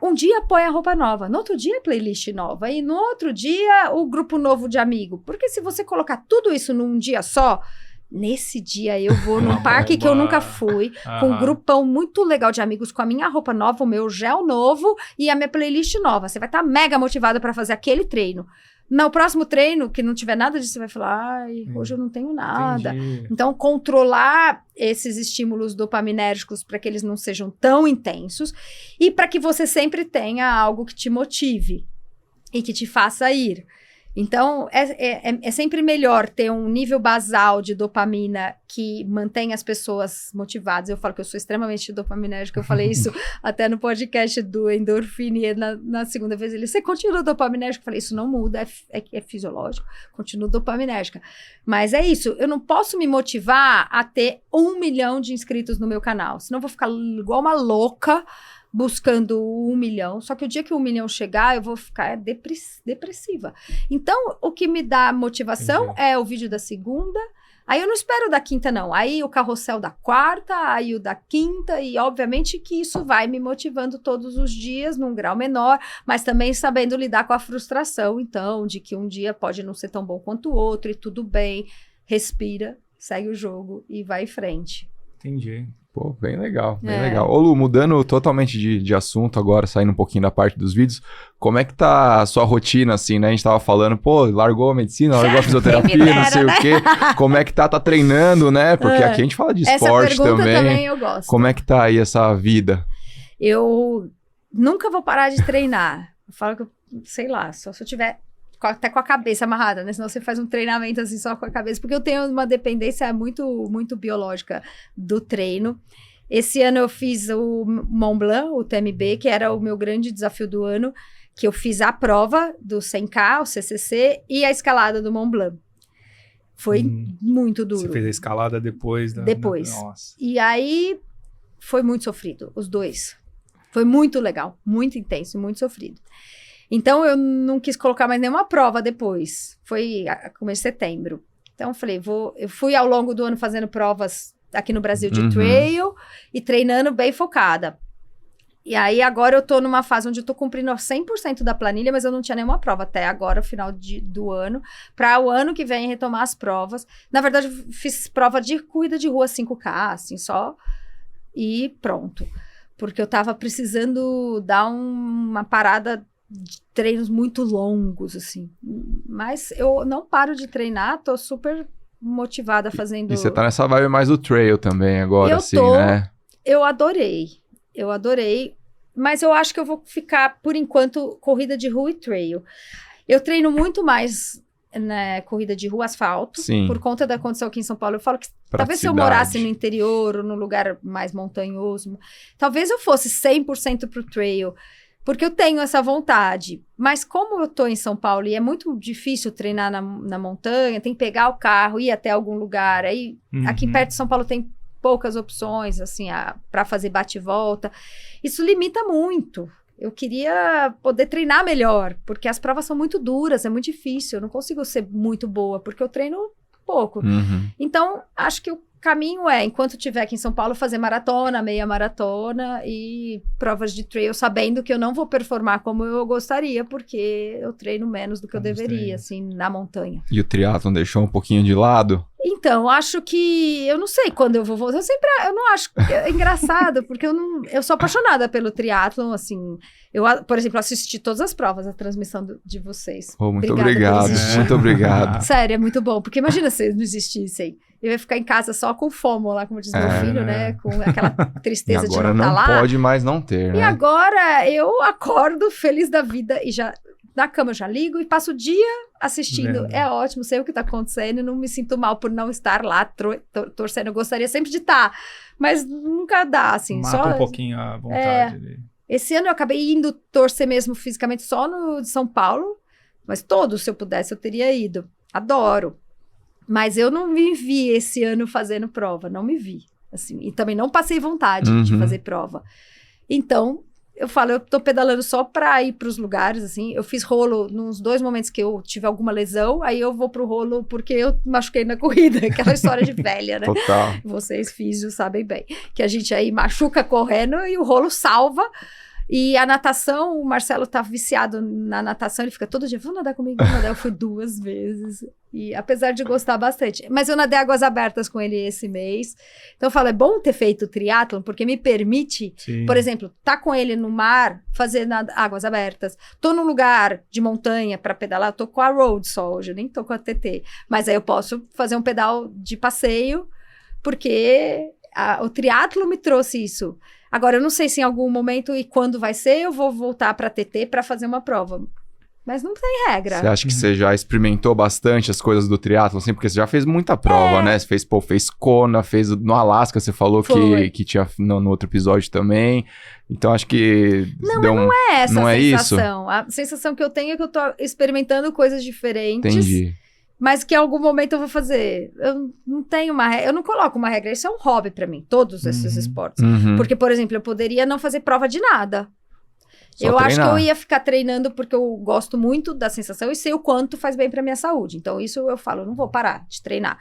Um dia põe a roupa nova, no outro dia a playlist nova, e no outro dia o grupo novo de amigo. Porque se você colocar tudo isso num dia só, nesse dia eu vou num parque que eu nunca fui, com um grupão muito legal de amigos, com a minha roupa nova, o meu gel novo e a minha playlist nova. Você vai estar mega motivado para fazer aquele treino. No próximo treino, que não tiver nada disso, você vai falar, hoje eu não tenho nada. Entendi. Então, controlar esses estímulos dopaminérgicos para que eles não sejam tão intensos e para que você sempre tenha algo que te motive e que te faça ir. Então, é sempre melhor ter um nível basal de dopamina que mantém as pessoas motivadas. Eu falo que eu sou extremamente dopaminérgica, eu falei isso até no podcast do Endorfina, e na segunda vez você continua dopaminérgica? Eu falei, isso não muda, é fisiológico, continuo dopaminérgica. Mas é isso, eu não posso me motivar a ter 1 milhão de inscritos no meu canal, senão eu vou ficar igual uma louca, buscando 1 milhão, só que o dia que 1 milhão chegar, eu vou ficar depressiva. Então, o que me dá motivação é o vídeo da segunda, aí eu não espero da quinta, não. Aí o carrossel da quarta, aí o da quinta, e obviamente que isso vai me motivando todos os dias, num grau menor, mas também sabendo lidar com a frustração, então, de que um dia pode não ser tão bom quanto o outro, e tudo bem, respira, segue o jogo e vai em frente. Entendi. Pô, bem legal, bem legal. Ô Lu, mudando totalmente de assunto agora, saindo um pouquinho da parte dos vídeos, como é que tá a sua rotina, assim, né? A gente tava falando, pô, largou a medicina, largou a fisioterapia, não sei o quê. Como é que tá treinando, né? Porque aqui a gente fala de esporte também. Eu gosto. Como é que tá aí essa vida? Eu nunca vou parar de treinar. Eu falo que, sei lá, só se eu tiver até com a cabeça amarrada, né? Senão você faz um treinamento assim só com a cabeça, porque eu tenho uma dependência muito, muito biológica do treino. Esse ano eu fiz o Mont Blanc, o TMB, que era o meu grande desafio do ano, que eu fiz a prova do 100K, o CCC, e a escalada do Mont Blanc. Foi muito duro. Você fez a escalada depois? Depois. Nossa. E aí foi muito sofrido, os dois. Foi muito legal, muito intenso, muito sofrido. Então, eu não quis colocar mais nenhuma prova depois. Foi começo de setembro. Então, eu falei, eu fui ao longo do ano fazendo provas aqui no Brasil de trail e treinando bem focada. E aí, agora eu tô numa fase onde eu tô cumprindo 100% da planilha, mas eu não tinha nenhuma prova até agora, final do ano. Para o ano que vem retomar as provas. Na verdade, eu fiz prova de corrida de rua 5K, assim, só. E pronto. Porque eu tava precisando dar uma parada de treinos muito longos, assim. Mas eu não paro de treinar, tô super motivada fazendo... E você tá nessa vibe mais do trail também agora, né? Eu adorei, mas eu acho que eu vou ficar, por enquanto, corrida de rua e trail. Eu treino muito mais, né, corrida de rua, asfalto, por conta da condição aqui em São Paulo. Eu falo que talvez se eu morasse no interior ou num lugar mais montanhoso, talvez eu fosse 100% pro trail, porque eu tenho essa vontade. Mas como eu tô em São Paulo e é muito difícil treinar na montanha, tem que pegar o carro, ir até algum lugar. Aí, aqui perto de São Paulo tem poucas opções, assim, para fazer bate e volta. Isso limita muito. Eu queria poder treinar melhor, porque as provas são muito duras, é muito difícil. Eu não consigo ser muito boa, porque eu treino pouco. Então, acho que o caminho é, enquanto estiver aqui em São Paulo, fazer maratona, meia maratona e provas de trail, sabendo que eu não vou performar como eu gostaria, porque eu treino menos do que eu deveria, assim, na montanha. E o triatlon deixou um pouquinho de lado? Então, acho que... Eu não sei quando eu vou voltar. Eu não acho... É engraçado, porque eu sou apaixonada pelo triatlon, assim... Eu, por exemplo, assisti todas as provas, a transmissão de vocês. Oh, muito obrigado, muito obrigado. Sério, é muito bom, porque imagina se eles não existissem. Eu ia ficar em casa só com FOMO lá, como diz meu filho, né? Com aquela tristeza de não estar lá. Agora não pode mais não ter, né? E agora eu acordo feliz da vida e já... Na cama eu já ligo e passo o dia assistindo. É ótimo, sei o que tá acontecendo e não me sinto mal por não estar lá torcendo. Eu gostaria sempre de estar, mas nunca dá, assim. Mata um pouquinho a vontade. Esse ano eu acabei indo torcer mesmo fisicamente só no de São Paulo, mas todos, se eu pudesse, eu teria ido. Adoro. Mas eu não me vi esse ano fazendo prova, não me vi. Assim, e também não passei vontade de fazer prova. Então... eu falo, eu tô pedalando só pra ir pros lugares, assim. Eu fiz rolo nos 2 momentos que eu tive alguma lesão, aí eu vou pro rolo porque eu machuquei na corrida. Aquela história de velha, né? Total. Vocês físios sabem bem. Que a gente aí machuca correndo e o rolo salva. E a natação, o Marcelo tá viciado na natação, ele fica todo dia, vamos nadar comigo, vamos nadar. Eu fui 2 vezes, e apesar de gostar bastante. Mas eu nadei águas abertas com ele esse mês. Então eu falo, é bom ter feito triatlon, porque me permite, por exemplo, tá com ele no mar, fazer águas abertas. Tô num lugar de montanha para pedalar, eu tô com a road só hoje, eu nem tô com a TT. Mas aí eu posso fazer um pedal de passeio, porque o triatlon me trouxe isso. Agora, eu não sei se em algum momento e quando vai ser, eu vou voltar para TT para fazer uma prova. Mas não tem regra. Você acha que você já experimentou bastante as coisas do triatlo, assim? Porque você já fez muita prova, né? Você fez Kona, fez no Alasca, você falou que tinha no outro episódio também. Então, acho que... Não, mas não é essa a sensação. Isso? A sensação que eu tenho é que eu tô experimentando coisas diferentes. Entendi. Mas que em algum momento eu vou fazer. Eu não tenho uma regra, eu não coloco uma regra. Isso é um hobby pra mim, todos esses esportes. Porque, por exemplo, eu poderia não fazer prova de nada. Eu acho que eu ia ficar treinando porque eu gosto muito da sensação e sei o quanto faz bem pra minha saúde. Então, isso eu falo, eu não vou parar de treinar.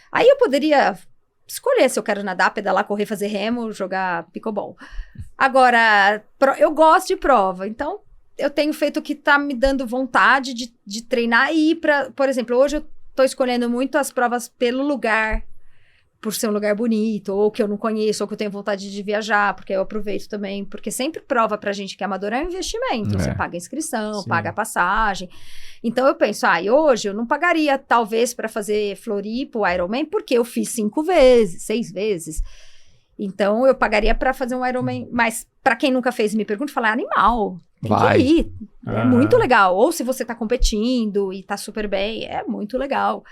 Aí eu poderia escolher se eu quero nadar, pedalar, correr, fazer remo, jogar pickleball. Agora, eu gosto de prova, então... Eu tenho feito o que tá me dando vontade de treinar e ir pra... Por exemplo, hoje eu tô escolhendo muito as provas pelo lugar, por ser um lugar bonito, ou que eu não conheço, ou que eu tenho vontade de viajar, porque eu aproveito também. Porque sempre prova pra gente que é amador é um investimento. Você paga a inscrição, paga a passagem. Então eu penso, e hoje eu não pagaria, talvez, pra fazer Floripa, o Ironman, porque eu fiz 5 vezes, 6 vezes. Então eu pagaria pra fazer um Ironman. Mas pra quem nunca fez, me pergunta, fala, animal. Tem que ir, é muito legal. Ou se você tá competindo e tá super bem, é muito legal.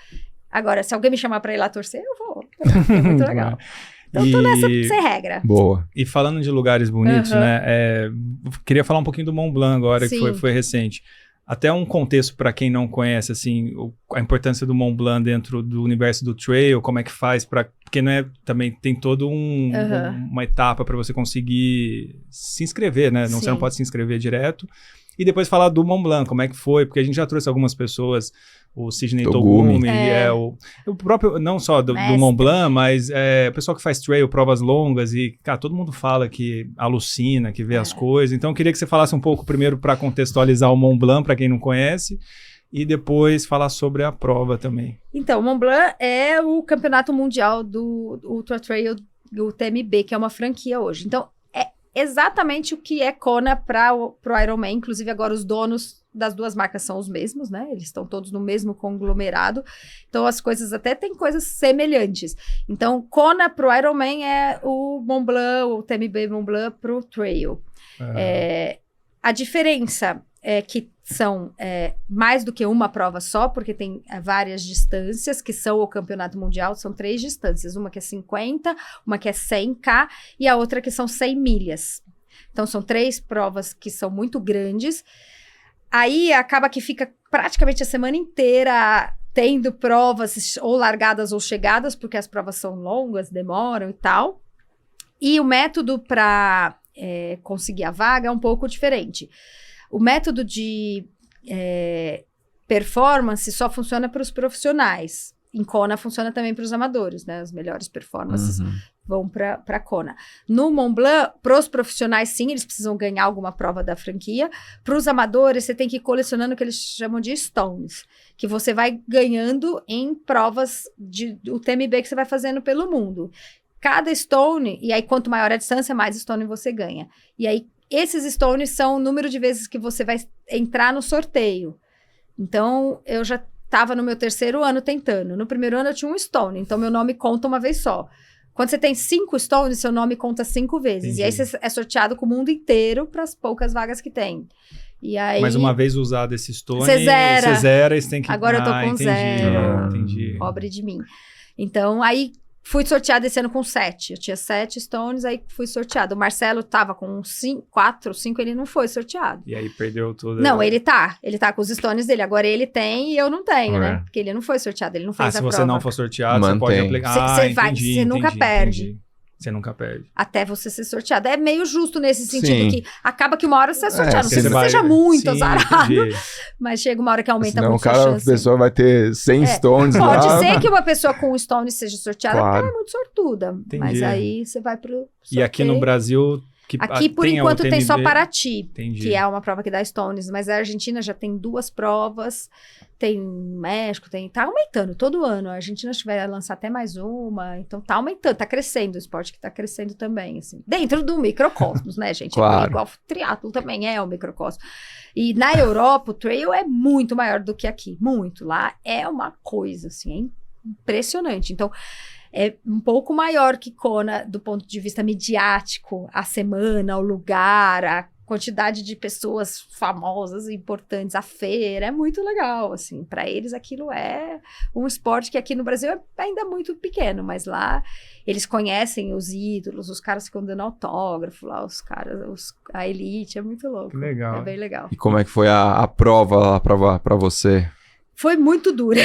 Agora, se alguém me chamar pra ir lá torcer, eu vou. É muito legal. Então, tô nessa sem regra. Boa. E falando de lugares bonitos, né? Queria falar um pouquinho do Mont Blanc agora, que foi recente. Até um contexto para quem não conhece, assim, a importância do Mont Blanc dentro do universo do trail, como é que faz para... Porque não é, também tem todo uma etapa para você conseguir se inscrever, né? Você não pode se inscrever direto. E depois falar do Mont Blanc, como é que foi, porque a gente já trouxe algumas pessoas, o Sidney Togumi, o próprio, não só do Mont Blanc, mas o pessoal que faz trail, provas longas, e, cara, todo mundo fala que alucina, que vê as coisas. Então, eu queria que você falasse um pouco primeiro para contextualizar o Mont Blanc, para quem não conhece, e depois falar sobre a prova também. Então, o Mont Blanc é o campeonato mundial do Ultra Trail do UTMB, que é uma franquia hoje. Então, exatamente o que é Kona para o Ironman, inclusive agora os donos das 2 marcas são os mesmos, né? Eles estão todos no mesmo conglomerado, então as coisas até têm coisas semelhantes. Então, Kona para o Ironman é o Mont Blanc, o UTMB Mont Blanc para o Trail. A diferença é que são mais do que uma prova só, porque tem várias distâncias, que são o campeonato mundial, são 3 distâncias, uma que é 50, uma que é 100K e a outra que são 100 milhas. Então, são 3 provas que são muito grandes. Aí, acaba que fica praticamente a semana inteira tendo provas ou largadas ou chegadas, porque as provas são longas, demoram e tal. E o método para conseguir a vaga é um pouco diferente. O método de performance só funciona para os profissionais. Em Kona funciona também para os amadores, né? As melhores performances vão para Kona. No Mont Blanc, para os profissionais, sim, eles precisam ganhar alguma prova da franquia. Para os amadores, você tem que ir colecionando o que eles chamam de stones, que você vai ganhando em provas do UTMB que você vai fazendo pelo mundo. Cada stone, e aí quanto maior a distância, mais stone você ganha. E aí, esses stones são o número de vezes que você vai entrar no sorteio. Então, eu já estava no meu 3º ano tentando. No primeiro ano eu tinha um stone, então meu nome conta uma vez só. Quando você tem 5 stones, seu nome conta 5 vezes. Entendi. E aí você é sorteado com o mundo inteiro para as poucas vagas que tem. E aí... Mas uma vez usado esse stone, você zera e você tem que... Agora eu tô com 0. Entendi. Pobre de mim. Então, aí... Fui sorteada esse ano com 7. Eu tinha 7 stones, aí fui sorteada. O Marcelo tava com 4 ou 5, ele não foi sorteado. E aí perdeu tudo. Não, ele tá com os stones dele. Agora ele tem e eu não tenho, né? Porque ele não foi sorteado, ele não fez a prova. Se você não for sorteado, Mantém. você pode aplicar. Você nunca perde. Você nunca perde. Até você ser sorteado. É meio justo nesse sentido, Sim. que acaba que uma hora você é sorteado. Não sei se você vai- seja muito Sim, azarado, entendi. mas chega uma hora que aumenta Senão o muito a cara, a chance. pessoa vai ter 100 stones Pode lá. ser que uma pessoa com um stone seja sorteada, Claro. porque ela é muito sortuda. Entendi. Mas aí você vai pro sorteio. E aqui no Brasil... Aqui, por tem a enquanto, tem só UTMB? Paraty, Entendi. que é uma prova que dá stones. Mas a Argentina já tem 2 provas, tem México, tá aumentando todo ano. A Argentina vai lançar até mais uma, então tá aumentando, tá crescendo o esporte, que tá crescendo também, assim. Dentro do microcosmos, né, gente? Claro. É igual o triatlo também é o microcosmo. E na Europa, o trail é muito maior do que aqui, muito. Lá é uma coisa, assim, é impressionante. Então... é um pouco maior que Kona do ponto de vista midiático, a semana, o lugar, a quantidade de pessoas famosas e importantes, a feira, é muito legal, assim, para eles aquilo é um esporte que aqui no Brasil é ainda muito pequeno, mas lá eles conhecem os ídolos, os caras ficam dando autógrafo lá, os caras, a elite, é muito louco. Que legal. É bem legal. E como é que foi a prova pra você? Foi muito dura.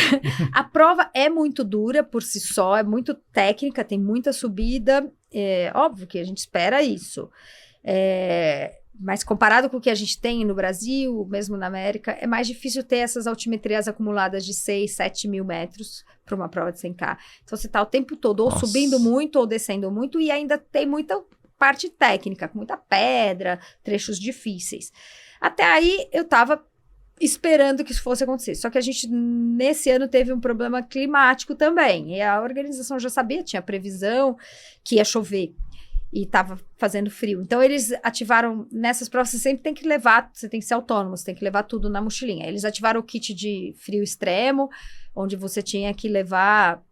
A prova é muito dura por si só, é muito técnica, tem muita subida. É óbvio que a gente espera isso. Mas comparado com o que a gente tem no Brasil, mesmo na América, é mais difícil ter essas altimetrias acumuladas de 6, 7 mil metros para uma prova de 100K. Então você está o tempo todo ou subindo muito ou descendo muito e ainda tem muita parte técnica, com muita pedra, trechos difíceis. Até aí eu estava esperando que isso fosse acontecer. Só que a gente, nesse ano, teve um problema climático também. E a organização já sabia, tinha previsão que ia chover. E estava fazendo frio. Então, eles ativaram, nessas provas, você sempre tem que levar, você tem que ser autônomo, você tem que levar tudo na mochilinha. Eles ativaram o kit de frio extremo, onde você tinha que levar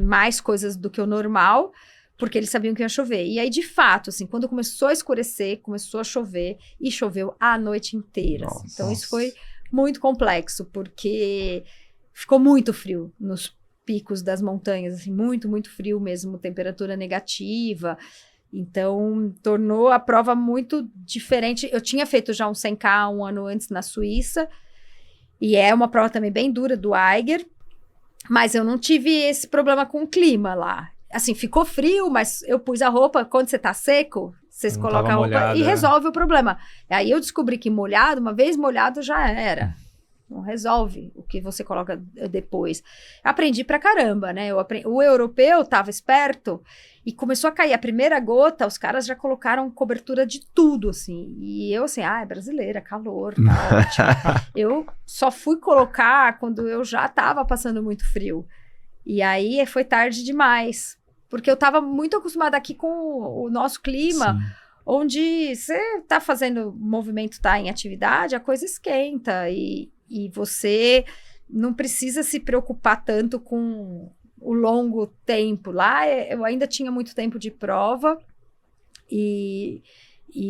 mais coisas do que o normal, porque eles sabiam que ia chover. E aí, de fato, assim, quando começou a escurecer, começou a chover, e choveu a noite inteira. Assim. Então, isso foi muito complexo, porque ficou muito frio nos picos das montanhas, assim, muito, muito frio mesmo, temperatura negativa. Então, tornou a prova muito diferente. Eu tinha feito já um 100K um ano antes na Suíça, e é uma prova também bem dura do Eiger, mas eu não tive esse problema com o clima lá. Assim, ficou frio, mas eu pus a roupa, quando você tá seco, você coloca a roupa molhada, e resolve o problema. Aí eu descobri que molhado, uma vez molhado já era. Não resolve o que você coloca depois. Aprendi pra caramba, né? O europeu tava esperto e começou a cair a primeira gota, os caras já colocaram cobertura de tudo, assim. E eu, assim, é brasileira, calor, tá ótimo. Eu só fui colocar quando eu já tava passando muito frio. E aí foi tarde demais. Porque eu tava muito acostumada aqui com o nosso clima, Sim. onde você tá fazendo movimento, tá em atividade, a coisa esquenta e você não precisa se preocupar tanto com o longo tempo. Lá eu ainda tinha muito tempo de prova e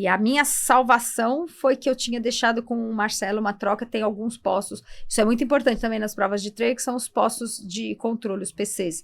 a minha salvação foi que eu tinha deixado com o Marcelo uma troca, tem alguns postos, isso é muito importante também nas provas de trail, que são os postos de controle, os PCs,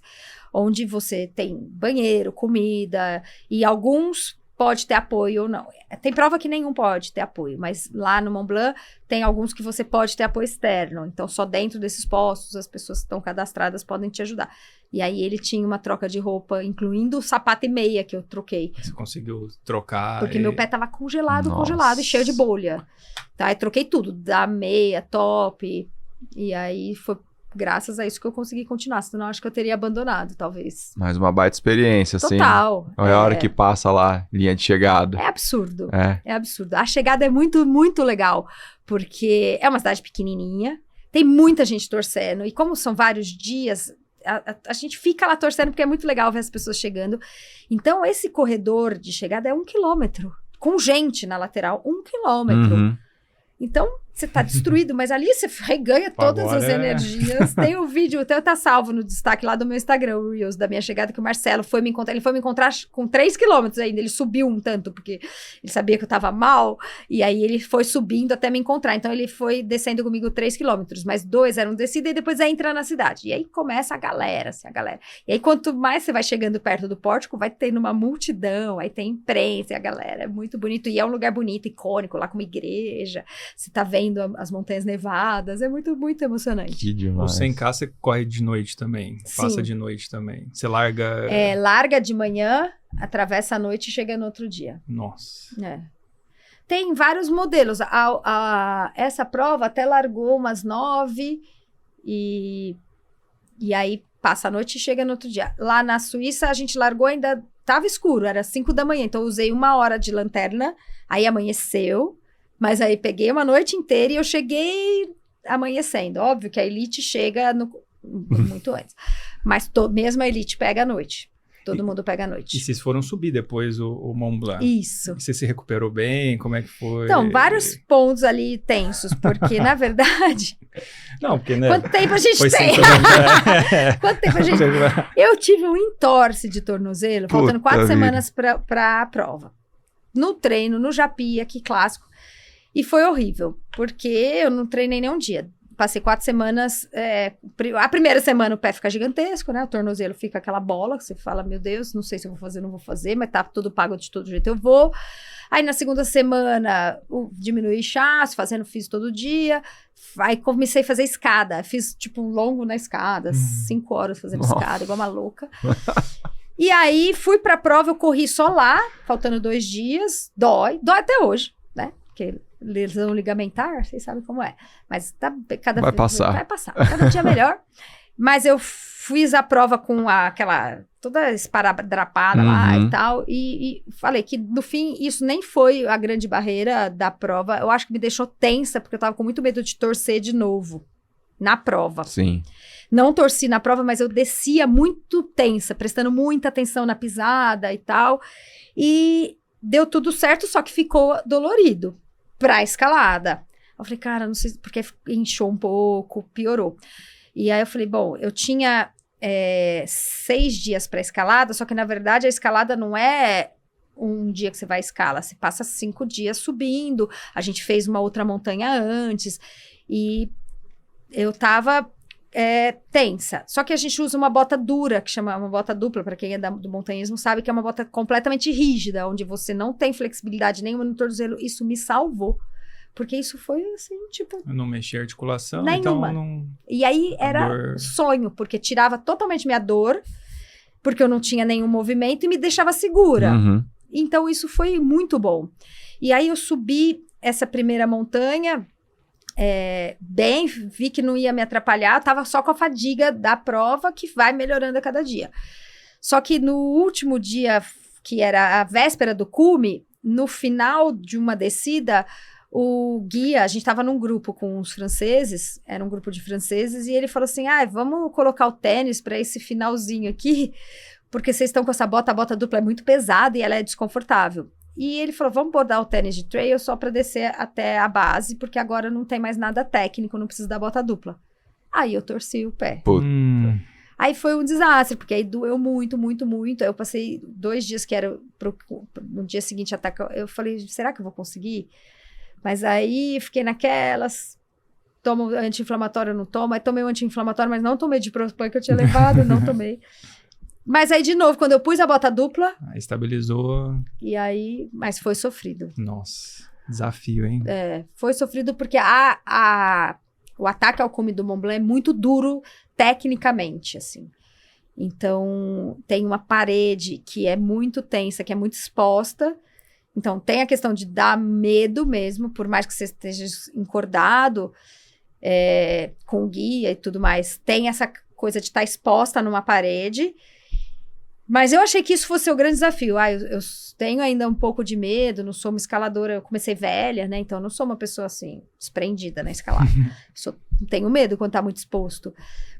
onde você tem banheiro, comida, e alguns pode ter apoio ou não. Tem prova que nenhum pode ter apoio, mas lá no Mont Blanc tem alguns que você pode ter apoio externo, então só dentro desses postos as pessoas que estão cadastradas podem te ajudar. E aí ele tinha uma troca de roupa, incluindo o sapato e meia que eu troquei. Você conseguiu trocar? Porque meu pé tava congelado Nossa. e cheio de bolha. Tá, aí troquei tudo, da meia, top, e aí foi graças a isso que eu consegui continuar, senão acho que eu teria abandonado, talvez. Mais uma baita experiência, assim. Total. Olha a hora que passa lá, linha de chegada. É absurdo. É. É absurdo. A chegada é muito, muito legal, porque é uma cidade pequenininha, tem muita gente torcendo, e como são vários dias, a gente fica lá torcendo, porque é muito legal ver as pessoas chegando. Então, esse corredor de chegada é 1 quilômetro, com gente na lateral, 1 quilômetro. Uhum. Então, você tá destruído, mas ali você reganha todas Agora as energias. Tem o vídeo, até tá salvo no destaque lá do meu Instagram, o Reels, da minha chegada, que o Marcelo foi me encontrar. Ele foi me encontrar com 3 quilômetros ainda. Ele subiu um tanto, porque ele sabia que eu tava mal. E aí ele foi subindo até me encontrar. Então ele foi descendo comigo 3 quilômetros, mas 2 eram descida e depois entra na cidade. E aí começa a galera, assim, a galera. E aí quanto mais você vai chegando perto do pórtico, vai tendo uma multidão, aí tem imprensa e a galera. É muito bonito. E é um lugar bonito, icônico, lá com uma igreja. Você tá vendo vendo as montanhas nevadas, é muito, muito emocionante. Que O demais. 100K você corre de noite também, passa Sim. de noite também. Você larga... Larga de manhã, atravessa a noite e chega no outro dia. Nossa. Tem vários modelos. Essa prova até largou umas 9 e aí passa a noite e chega no outro dia. Lá na Suíça a gente largou ainda, tava escuro, era 5 da manhã, então eu usei 1 hora de lanterna, aí amanheceu, mas aí peguei uma noite inteira e eu cheguei amanhecendo. Óbvio que a elite chega muito antes, mas mesmo a elite pega à noite. Todo mundo pega à noite. E vocês foram subir depois o Mont Blanc. Isso. Você se recuperou bem? Como é que foi? Então, vários pontos ali tensos, porque, na verdade... Não, porque, né? Quanto tempo a gente Foi tem? Quanto tempo a gente... Eu tive um entorse de tornozelo, faltando 4 semanas para a prova. No treino, no Japi, aqui clássico. E foi horrível, porque eu não treinei nenhum dia. Passei 4 semanas, a primeira semana o pé fica gigantesco, né? O tornozelo fica aquela bola, que você fala, meu Deus, não sei se eu vou fazer, não vou fazer, mas tá tudo pago de todo jeito, eu vou. Aí na segunda semana, diminui inchaço, fiz todo dia. Aí comecei a fazer escada, fiz tipo um longo na escada, 5 horas fazendo escada, igual uma louca. E aí fui pra prova, eu corri só lá, faltando 2 dias, dói até hoje, né? Porque lesão ligamentar, vocês sabem como é. Mas vai passar, cada dia melhor. Mas eu fiz a prova com aquela toda esparadrapada lá e tal, e falei que no fim isso nem foi a grande barreira da prova. Eu acho que me deixou tensa, porque eu tava com muito medo de torcer de novo na prova. Sim. Não torci na prova, mas eu descia muito tensa, prestando muita atenção na pisada e tal. E deu tudo certo, só que ficou dolorido pra escalada. Eu falei, cara, não sei, porque inchou um pouco, piorou. E aí eu falei, bom, eu tinha 6 dias pra escalada, só que na verdade a escalada não é um dia que você vai à escala, você passa 5 dias subindo, a gente fez uma outra montanha antes, e eu tava tensa. Só que a gente usa uma bota dura, que chama uma bota dupla, para quem é do montanhismo sabe que é uma bota completamente rígida, onde você não tem flexibilidade nenhuma no tornozelo. Isso me salvou, porque isso foi assim, tipo... Eu não mexi a articulação, nenhuma. Então não... E aí era sonho, porque tirava totalmente minha dor, porque eu não tinha nenhum movimento e me deixava segura. Então isso foi muito bom. E aí eu subi essa primeira montanha... bem, vi que não ia me atrapalhar, tava só com a fadiga da prova, que vai melhorando a cada dia. Só que no último dia, que era a véspera do cume, no final de uma descida, o guia, a gente tava num grupo com os franceses, era um grupo de franceses, e ele falou assim, vamos colocar o tênis para esse finalzinho aqui, porque vocês estão com essa bota, a bota dupla é muito pesada e ela é desconfortável. E ele falou, vamos botar o tênis de trail só para descer até a base, porque agora não tem mais nada técnico, não precisa da bota dupla. Aí eu torci o pé. Aí foi um desastre, porque aí doeu muito, muito, muito. Aí eu passei 2 dias que era no dia seguinte atacar. Eu falei, será que eu vou conseguir? Mas aí fiquei naquelas, tomo anti-inflamatório, não tomo. Aí tomei o anti-inflamatório, mas não tomei de Diprospan que eu tinha levado, não tomei. Mas aí, de novo, quando eu pus a bota dupla... Aí estabilizou. E aí... Mas foi sofrido. Nossa, desafio, hein? Foi sofrido porque o ataque ao cume do Mont Blanc é muito duro tecnicamente, assim. Então, tem uma parede que é muito tensa, que é muito exposta. Então, tem a questão de dar medo mesmo, por mais que você esteja encordado, com guia e tudo mais. Tem essa coisa de estar exposta numa parede... Mas eu achei que isso fosse o grande desafio. Eu tenho ainda um pouco de medo, não sou uma escaladora, eu comecei velha, né? Então, eu não sou uma pessoa, assim, desprendida na escalada. Tenho medo quando tá muito exposto.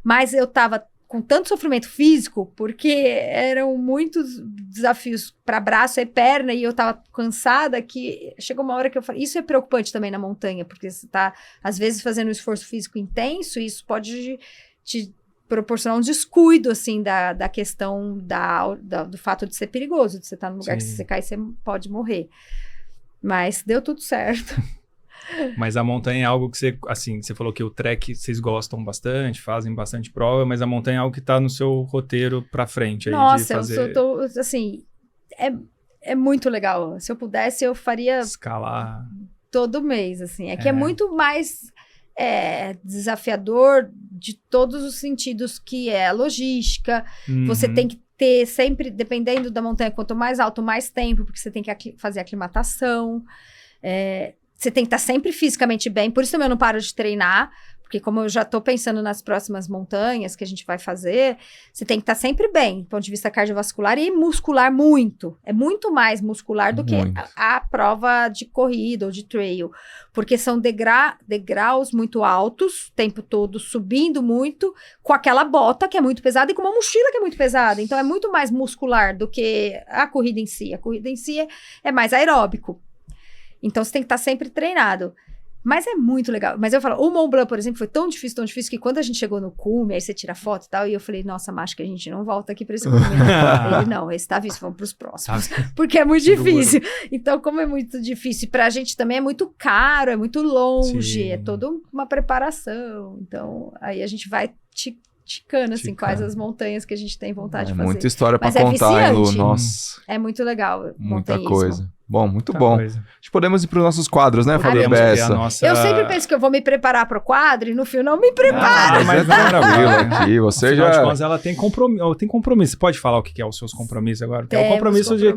Mas eu tava com tanto sofrimento físico, porque eram muitos desafios para braço e perna, e eu tava cansada, que chegou uma hora que eu falei... Isso é preocupante também na montanha, porque você tá, às vezes, fazendo um esforço físico intenso, e isso pode te proporcionar um descuido, assim, da questão do fato de ser perigoso, de você estar num lugar que se você cair, você pode morrer. Mas deu tudo certo. Mas a montanha é algo que você, assim, você falou que o trek vocês gostam bastante, fazem bastante prova, mas a montanha é algo que tá no seu roteiro pra frente aí. Nossa, de fazer... eu tô, assim, é muito legal. Se eu pudesse, eu faria... Escalar. todo mês, assim. É que é muito mais desafiador de todos os sentidos, que é a logística. Você tem que ter sempre, dependendo da montanha, quanto mais alto, mais tempo, porque você tem que fazer aclimatação. Você tem que estar sempre fisicamente bem, por isso também eu não paro de treinar, porque como eu já estou pensando nas próximas montanhas que a gente vai fazer, você tem que estar sempre bem, do ponto de vista cardiovascular e muscular muito. É muito mais muscular do que a prova de corrida ou de trail, porque são degraus muito altos, o tempo todo subindo muito, com aquela bota que é muito pesada e com uma mochila que é muito pesada. Então é muito mais muscular do que a corrida em si. A corrida em si é mais aeróbico. Então, você tem que estar sempre treinado. Mas é muito legal. Mas eu falo, o Mont Blanc, por exemplo, foi tão difícil, que quando a gente chegou no cume, aí você tira foto e tal, e eu falei, nossa, acho que a gente não volta aqui pra esse cume. Ele, não, esse tá visto, vamos pros próximos. Porque é muito difícil. Então, como é muito difícil, pra gente também é muito caro, é muito longe, é toda uma preparação. Então, aí a gente vai ticando, assim, quais as montanhas que a gente tem vontade de fazer. Muita história pra contar, hein, Lu? Nossa. É muito legal. Muita coisa. Bom, muito bom. Acho que podemos ir para os nossos quadros, né, Fábio Bessa? Eu sempre penso que eu vou me preparar para o quadro e no fim não me preparo. Mas é tranquilo aqui, você já... Ela tem compromisso. Você pode falar o que é os seus compromissos agora? Tem o compromisso de...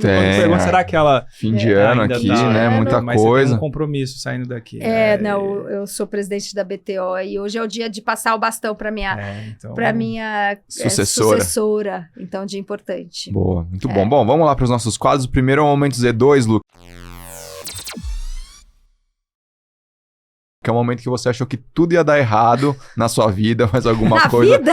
Será que ela... Fim de ano aqui, né? Muita mas coisa. Tem um compromisso saindo daqui. Não, eu sou presidente da BTO e hoje é o dia de passar o bastão para minha sucessora. Então, dia importante. Boa, muito bom. Bom, vamos lá para os nossos quadros. O primeiro é o Momento Z2, Lu. Que é o momento que você achou que tudo ia dar errado na sua vida, mas alguma coisa... Vida?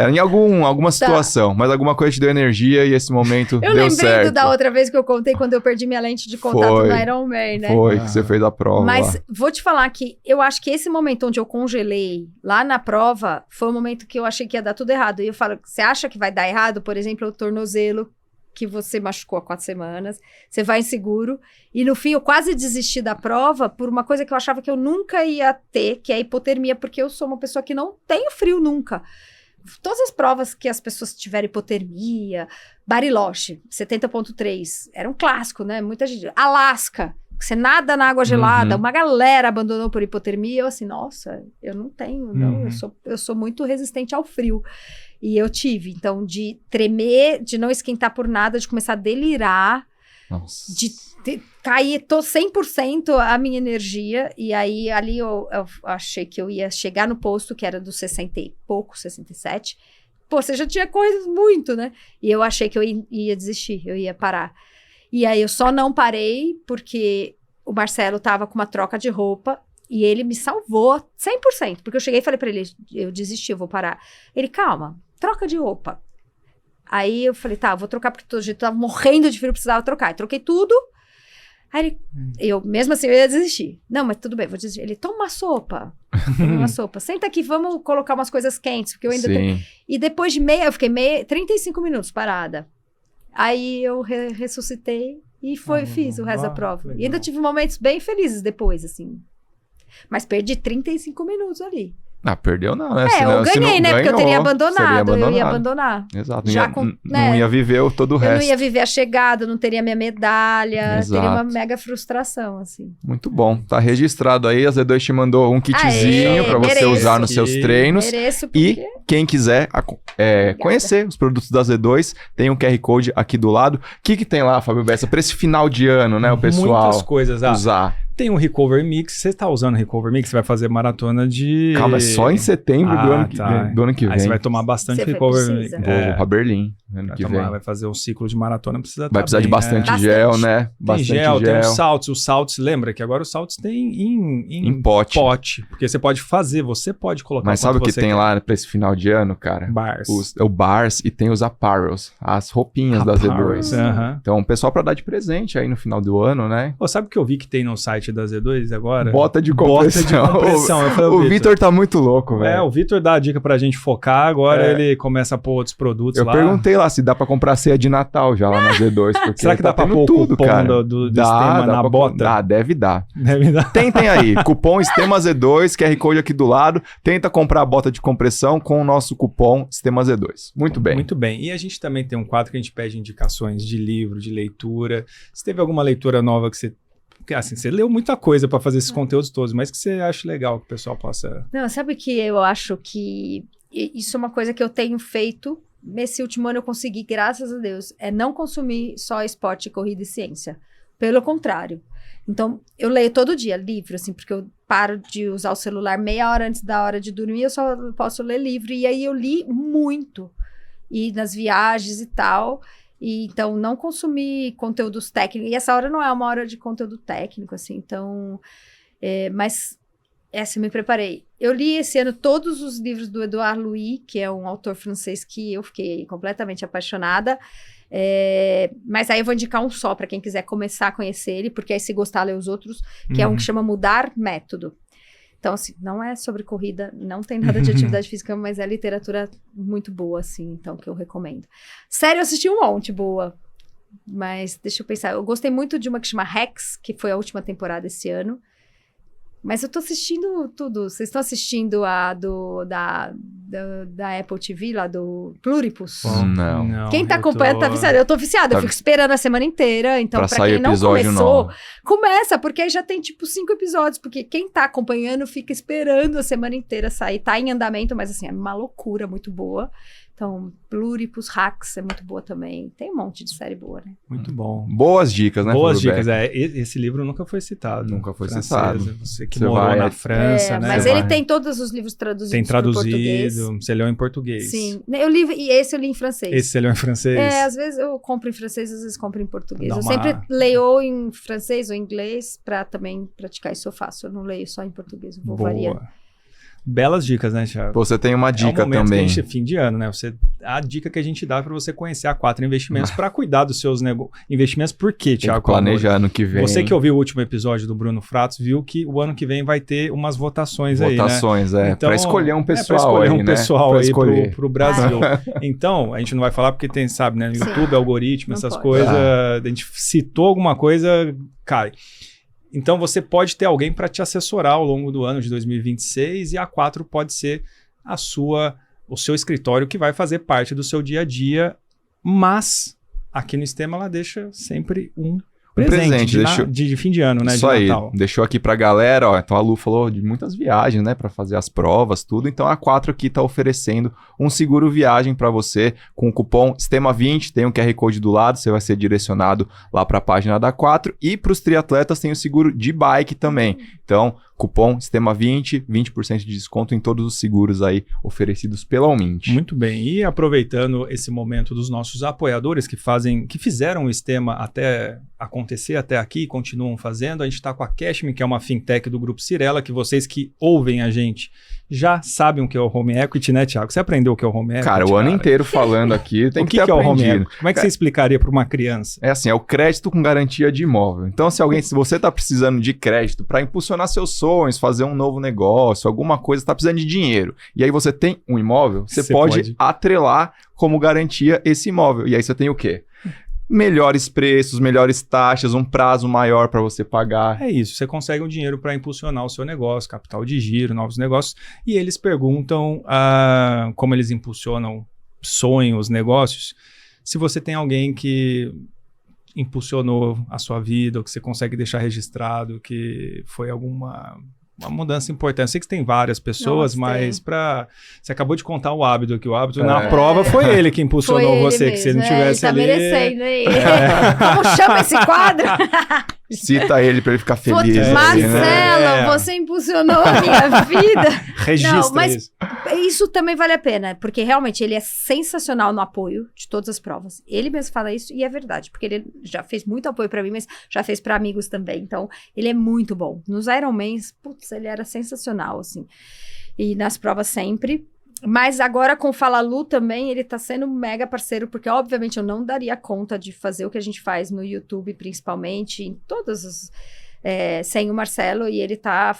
Em alguma situação, mas alguma coisa te deu energia e esse momento deu certo. Eu lembrei da outra vez que eu contei quando eu perdi minha lente de contato no Ironman, né? Foi, que você fez a prova. Mas vou te falar que eu acho que esse momento onde eu congelei lá na prova foi o momento que eu achei que ia dar tudo errado. E eu falo, você acha que vai dar errado? Por exemplo, o tornozelo que você machucou há 4 semanas, você vai inseguro, e no fim eu quase desisti da prova por uma coisa que eu achava que eu nunca ia ter, que é a hipotermia, porque eu sou uma pessoa que não tenho frio nunca. Todas as provas que as pessoas tiveram hipotermia, Bariloche, 70.3, era um clássico, né? Muita gente... Alasca, você nada na água gelada, uma galera abandonou por hipotermia, eu assim, nossa, eu não tenho, não, eu sou muito resistente ao frio. E eu tive, então, de tremer, de não esquentar por nada, de começar a delirar, de cair 100% a minha energia. E aí, ali eu achei que eu ia chegar no posto, que era dos 60 e pouco, 67. Pô, você já tinha coisas muito, né? E eu achei que eu ia desistir, eu ia parar. E aí, eu só não parei, porque o Marcelo tava com uma troca de roupa. E ele me salvou 100%, porque eu cheguei e falei pra ele, eu desisti, eu vou parar. Ele, calma, troca de roupa. Aí eu falei, tá, eu vou trocar, porque todo jeito eu tava morrendo de frio, precisava trocar. Eu troquei tudo. Aí mesmo assim, eu ia desistir. Não, mas tudo bem, vou desistir. Ele, toma uma sopa. Toma uma sopa. Senta aqui, vamos colocar umas coisas quentes, porque eu ainda tenho... E depois de eu fiquei 35 minutos parada. Aí eu ressuscitei e fiz o resto da prova. Legal. E ainda tive momentos bem felizes depois, assim. Mas perdi 35 minutos ali. Perdeu não, né? Eu ganhei, né? Porque eu teria abandonado. Eu ia abandonar. Exato. Não ia viver todo o resto. Eu não ia viver a chegada, não teria minha medalha. Exato. Teria uma mega frustração, assim. Muito bom. Tá registrado aí. A Z2 te mandou um kitzinho pra você usar nos seus treinos. Mereço, porque... E quem quiser conhecer os produtos da Z2, tem um QR Code aqui do lado. O que tem lá, Fábio Bessa, pra esse final de ano, né? O pessoal muitas coisas usar. Tem um Recover Mix. Você tá usando o Recover Mix? Você vai fazer maratona de... Calma, é só em setembro do ano que vem. Aí você vai tomar bastante Recover Mix. Vou pra Berlim ano que vem. Vai fazer um ciclo de maratona, vai precisar de bastante gel, né? Bastante gel. Tem os saltos. Os saltos, lembra que agora os saltos tem em pote. Porque você pode colocar. Mas sabe o que tem lá pra esse final de ano, cara? Bars. O Bars e tem os apparels, as roupinhas da Z2. Então, o pessoal pra dar de presente aí no final do ano, né? Sabe o que eu vi que tem no site da Z2 agora? Bota de compressão. O Vitor tá muito louco, velho. O Vitor dá a dica pra gente focar, agora ele começa a pôr outros produtos lá. Eu perguntei lá se dá pra comprar ceia de Natal já lá na Z2. Porque será que dá pra pôr tudo, o cupom do Sistema na bota? Deve dar. Tentem aí, cupom Sistema Z2, QR Code aqui do lado. Tenta comprar a bota de compressão com o nosso cupom Sistema Z2. Muito bem. Muito bem. E a gente também tem um quadro que a gente pede indicações de livro, de leitura. Se teve alguma leitura nova que você Porque assim, você leu muita coisa para fazer esses conteúdos todos, mas que você acha legal que o pessoal possa... Não, sabe que eu acho que isso é uma coisa que eu tenho feito. Nesse último ano eu consegui, graças a Deus, é não consumir só esporte, corrida e ciência. Pelo contrário. Então, eu leio todo dia livro, assim, porque eu paro de usar o celular meia hora antes da hora de dormir, eu só posso ler livro. E aí eu li muito. E nas viagens e tal. E, então, não consumir conteúdos técnicos. E essa hora não é uma hora de conteúdo técnico, assim. Então, mas essa eu me preparei. Eu li esse ano todos os livros do Edouard Louis, que é um autor francês que eu fiquei completamente apaixonada. Mas aí eu vou indicar um só para quem quiser começar a conhecer ele, porque aí se gostar, lê os outros, que é um que chama Mudar Método. Então, assim, não é sobre corrida, não tem nada de atividade física, mas é literatura muito boa, assim, então, que eu recomendo. Sério, eu assisti um monte boa, mas deixa eu pensar. Eu gostei muito de uma que chama Rex, que foi a última temporada esse ano. Mas eu tô assistindo tudo. Vocês estão assistindo a da Apple TV, lá do Pluribus? Não. Quem tá acompanhando tá viciado. Eu tô viciada, eu fico esperando a semana inteira. Então, pra quem não começou, começa, porque aí já tem tipo 5 episódios. Porque quem tá acompanhando fica esperando a semana inteira sair. Tá em andamento, mas assim, é uma loucura muito boa. Então, Pluribus, Hacks é muito boa também. Tem um monte de série boa, né? Muito bom. Boas dicas, né? Boas dicas, Esse livro nunca foi citado. Nunca foi citado. Você que morou na França, né? Mas ele tem todos os livros traduzidos. Tem traduzido, português. Você leu em português. Sim. E esse eu li em francês. Esse você leu em francês? Às vezes eu compro em francês, às vezes compro em português. Eu sempre leio ou em francês ou em inglês pra também praticar isso eu faço. Eu não leio só em português, eu vou variando. Belas dicas, né, Thiago? Você tem uma dica também. Que fim de ano, né? A dica que a gente dá para você conhecer a 4 Investimentos para cuidar dos seus investimentos. Por quê, Thiago? Planejar ano que vem. Você que ouviu o último episódio do Bruno Fratos viu que o ano que vem vai ter umas votações aí, né? Votações, então, para escolher um pessoal para escolher um pessoal aí pro Brasil. Então, a gente não vai falar porque tem, sabe, né? YouTube, algoritmo, essas coisas. A gente citou alguma coisa, cai. Então, você pode ter alguém para te assessorar ao longo do ano de 2026 e a 4 pode ser o seu escritório que vai fazer parte do seu dia a dia, mas aqui no Sistema ela deixa sempre um presente de fim de ano, né? Isso aí, deixou aqui pra galera, ó. Então a Lu falou de muitas viagens, né? Pra fazer as provas, tudo. Então a 4 aqui tá oferecendo um seguro viagem pra você com o cupom STEMA20. Tem um QR Code do lado, você vai ser direcionado lá pra página da 4. E pros triatletas tem o seguro de bike também. Então, cupom STEMA20, 20% de desconto em todos os seguros aí oferecidos pela Almint. Muito bem. E aproveitando esse momento dos nossos apoiadores que fizeram o Sistema acontecer até aqui e continuam fazendo, a gente está com a Cashme, que é uma fintech do Grupo Cirela, que vocês que ouvem a gente já sabem o que é o Home Equity, né, Thiago? Você aprendeu o que é o Home Equity? Cara, o ano inteiro falando aqui, tem que ter aprendido. O que é o Home Equity? Como é que você explicaria para uma criança? É assim, é o crédito com garantia de imóvel. Então, se você está precisando de crédito para impulsionar seus sonhos, fazer um novo negócio, alguma coisa, está precisando de dinheiro, e aí você tem um imóvel, você pode atrelar como garantia esse imóvel. E aí você tem o quê? Melhores preços, melhores taxas, um prazo maior para você pagar. É isso, você consegue um dinheiro para impulsionar o seu negócio, capital de giro, novos negócios, e eles perguntam como eles impulsionam sonhos, negócios, se você tem alguém que impulsionou a sua vida, ou que você consegue deixar registrado, que foi uma mudança importante. Eu sei que tem várias pessoas, mas você acabou de contar o hábito aqui. O hábito na prova foi ele que impulsionou você, que se ele não tivesse ele tá ali... merecendo aí. Como chama esse quadro? Cita ele pra ele ficar feliz. Marcelo, você impulsionou a minha vida. Registra mas isso também vale a pena, porque realmente ele é sensacional no apoio de todas as provas. Ele mesmo fala isso e é verdade, porque ele já fez muito apoio pra mim, mas já fez pra amigos também. Então, ele é muito bom. Nos Ironmans, putz, ele era sensacional, assim. E nas provas sempre. Mas agora com o Fala Lu também, ele tá sendo mega parceiro, porque obviamente eu não daria conta de fazer o que a gente faz no YouTube, principalmente, em todas as... sem o Marcelo, e ele tá,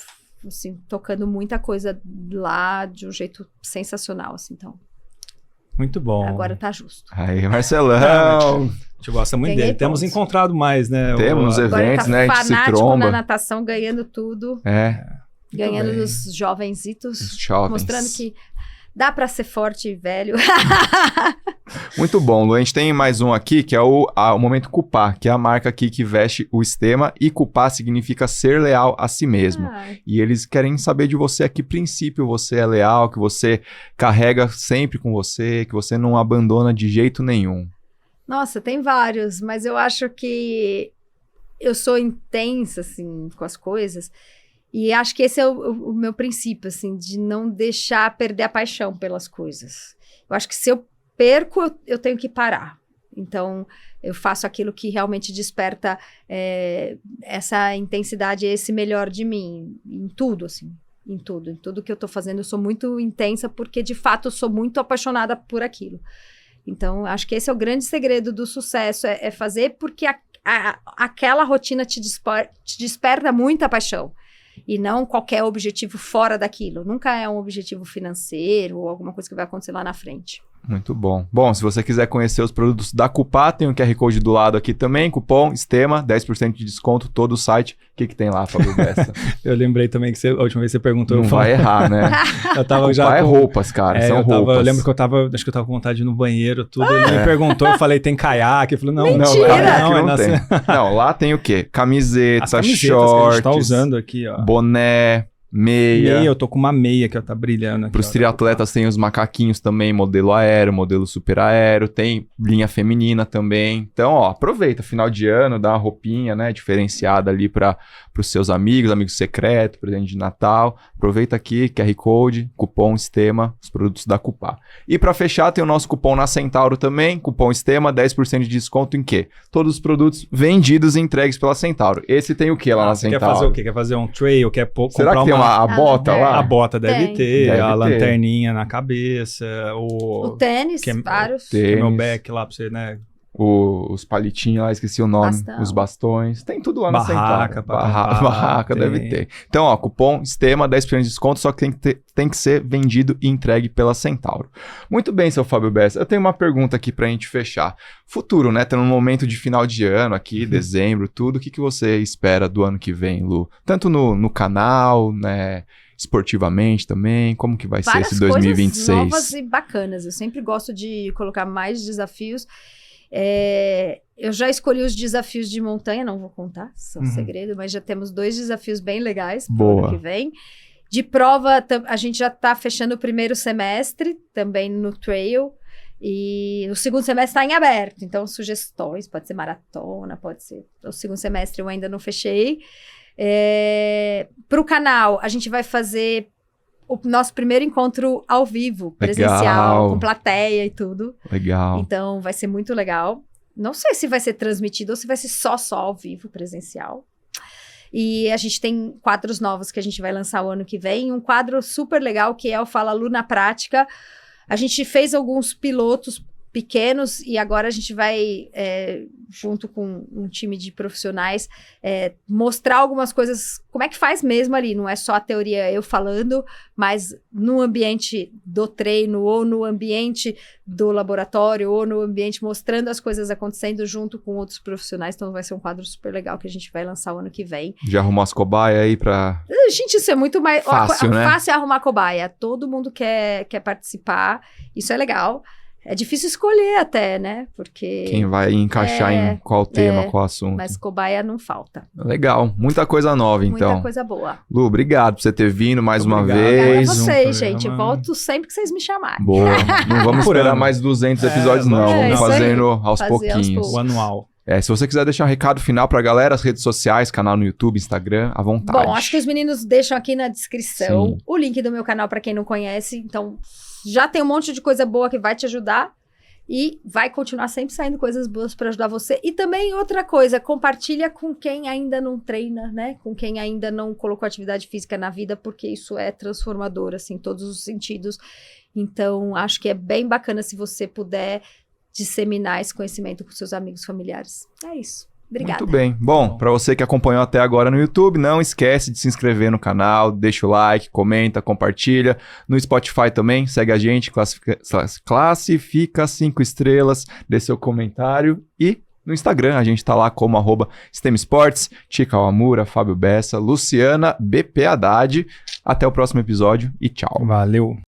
assim, tocando muita coisa lá de um jeito sensacional, assim, então... Muito bom. Agora tá justo. Aí, Marcelão! A gente gosta muito dele. Temos encontrado mais, né? Temos eventos, né? A gente se tromba. Na natação, ganhando tudo. Ganhando dos jovenzitos. Mostrando que dá pra ser forte e velho. Muito bom, Lu. A gente tem mais um aqui, que é o Momento Cupá, que é a marca aqui que veste o Stema, e Cupá significa ser leal a si mesmo. E eles querem saber de você a que princípio você é leal, que você carrega sempre com você, que você não abandona de jeito nenhum. Nossa, tem vários, mas eu acho que eu sou intensa, assim, com as coisas, e acho que esse é o meu princípio, assim, de não deixar perder a paixão pelas coisas. Eu acho que se eu perco, eu tenho que parar. Então, eu faço aquilo que realmente desperta essa intensidade, esse melhor de mim, em tudo, assim, em tudo que eu tô fazendo, eu sou muito intensa, porque, de fato, eu sou muito apaixonada por aquilo. Então, acho que esse é o grande segredo do sucesso, é fazer porque aquela rotina te desperta muita paixão. E não qualquer objetivo fora daquilo. Nunca é um objetivo financeiro ou alguma coisa que vai acontecer lá na frente. Muito bom. Bom, se você quiser conhecer os produtos da Cupá, tem o QR Code do lado aqui também, cupom STEMA, 10% de desconto, todo o site. O que tem lá, Fábio Bessa? Eu lembrei também que a última vez você perguntou... Não vai errar, né? Eu tava Cupá já é roupas, cara, são roupas. Eu lembro que acho que eu tava com vontade de ir no banheiro, tudo. Ele me perguntou, eu falei, tem caiaque? Eu falei, não, Mentira! não tem. Não, lá tem o quê? Camiseta, camisetas shorts, que a gente tá usando aqui, ó. Boné, meia. Eu tô com uma meia que tá brilhando aqui. Para os triatletas tem os macaquinhos também, modelo aero, modelo super aero, tem linha feminina também. Então, ó, aproveita, final de ano, dá uma roupinha, né, diferenciada ali para os seus amigos secretos, presente de Natal. Aproveita aqui, QR Code, cupom STEMA, os produtos da Cupá. E para fechar, tem o nosso cupom na Centauro também, cupom STEMA, 10% de desconto em quê? Todos os produtos vendidos e entregues pela Centauro. Esse tem o que lá na Centauro? Quer fazer o quê? Quer fazer um trail? Quer Será que tem a bota lá? A bota deve ter, Deve a ter. lanterninha na cabeça, o tênis, vários. Camelback lá pra você, né? Os palitinhos lá, esqueci o nome, Bastão. os bastões, tem tudo lá na Barraca, Centauro. Barraca tem. deve ter. Então, ó, cupom STEMA, 10% de desconto, só que tem que ser vendido e entregue pela Centauro. Muito bem, seu Fábio Bessa, eu tenho uma pergunta aqui pra gente fechar. Futuro, né, tá num momento de final de ano aqui, dezembro, tudo, o que você espera do ano que vem, Lu? Tanto no canal, né, esportivamente também, como que vai ser esse 2026? Várias coisas novas e bacanas, eu sempre gosto de colocar mais desafios. Eu já escolhi os desafios de montanha, não vou contar, são segredo, mas já temos 2 desafios bem legais para o ano que vem. De prova, a gente já está fechando o primeiro semestre, também no trail, e o segundo semestre está em aberto, então sugestões, pode ser maratona, pode ser... O segundo semestre eu ainda não fechei. Para o canal, a gente vai fazer o nosso primeiro encontro ao vivo, presencial, legal, com plateia e tudo. Legal. Então, vai ser muito legal. Não sei se vai ser transmitido ou se vai ser só ao vivo, presencial. E a gente tem quadros novos que a gente vai lançar o ano que vem. Um quadro super legal que é o Fala Lu na Prática. A gente fez alguns pilotos pequenos e agora a gente vai, junto com um time de profissionais, mostrar algumas coisas, como é que faz mesmo ali, não é só a teoria eu falando, mas no ambiente do treino, ou no ambiente do laboratório, ou no ambiente mostrando as coisas acontecendo junto com outros profissionais, então vai ser um quadro super legal que a gente vai lançar o ano que vem. Já arrumou as cobaias aí pra... Gente, isso é muito mais... Fácil, né? Fácil é arrumar cobaia, todo mundo quer participar, isso é legal. É difícil escolher até, né? Porque... Quem vai encaixar em qual tema, qual assunto. Mas cobaia não falta. Legal. Muita coisa nova, então. Muita coisa boa. Lu, obrigado por você ter vindo mais uma Obrigada vez. a vocês, gente. Volto sempre que vocês me chamarem. Boa. Não vamos esperar mais 200 episódios, não. Vamos fazendo aos pouquinhos. O anual. Se você quiser deixar um recado final pra galera, as redes sociais, canal no YouTube, Instagram, à vontade. Bom, acho que os meninos deixam aqui na descrição. Sim. O link do meu canal pra quem não conhece. Então, já tem um monte de coisa boa que vai te ajudar. E vai continuar sempre saindo coisas boas para ajudar você. E também outra coisa, compartilha com quem ainda não treina, né? Com quem ainda não colocou atividade física na vida, porque isso é transformador, assim, em todos os sentidos. Então, acho que é bem bacana se você puder disseminar esse conhecimento com seus amigos familiares. É isso. Obrigada. Muito bem. Bom, para você que acompanhou até agora no YouTube, não esquece de se inscrever no canal, deixa o like, comenta, compartilha. No Spotify também, segue a gente, classifica 5 estrelas, dê seu comentário. E no Instagram, a gente tá lá como @STEMesports, Tica Awamura, Fábio Bessa, Luciana BP Haddad. Até o próximo episódio e tchau. Valeu.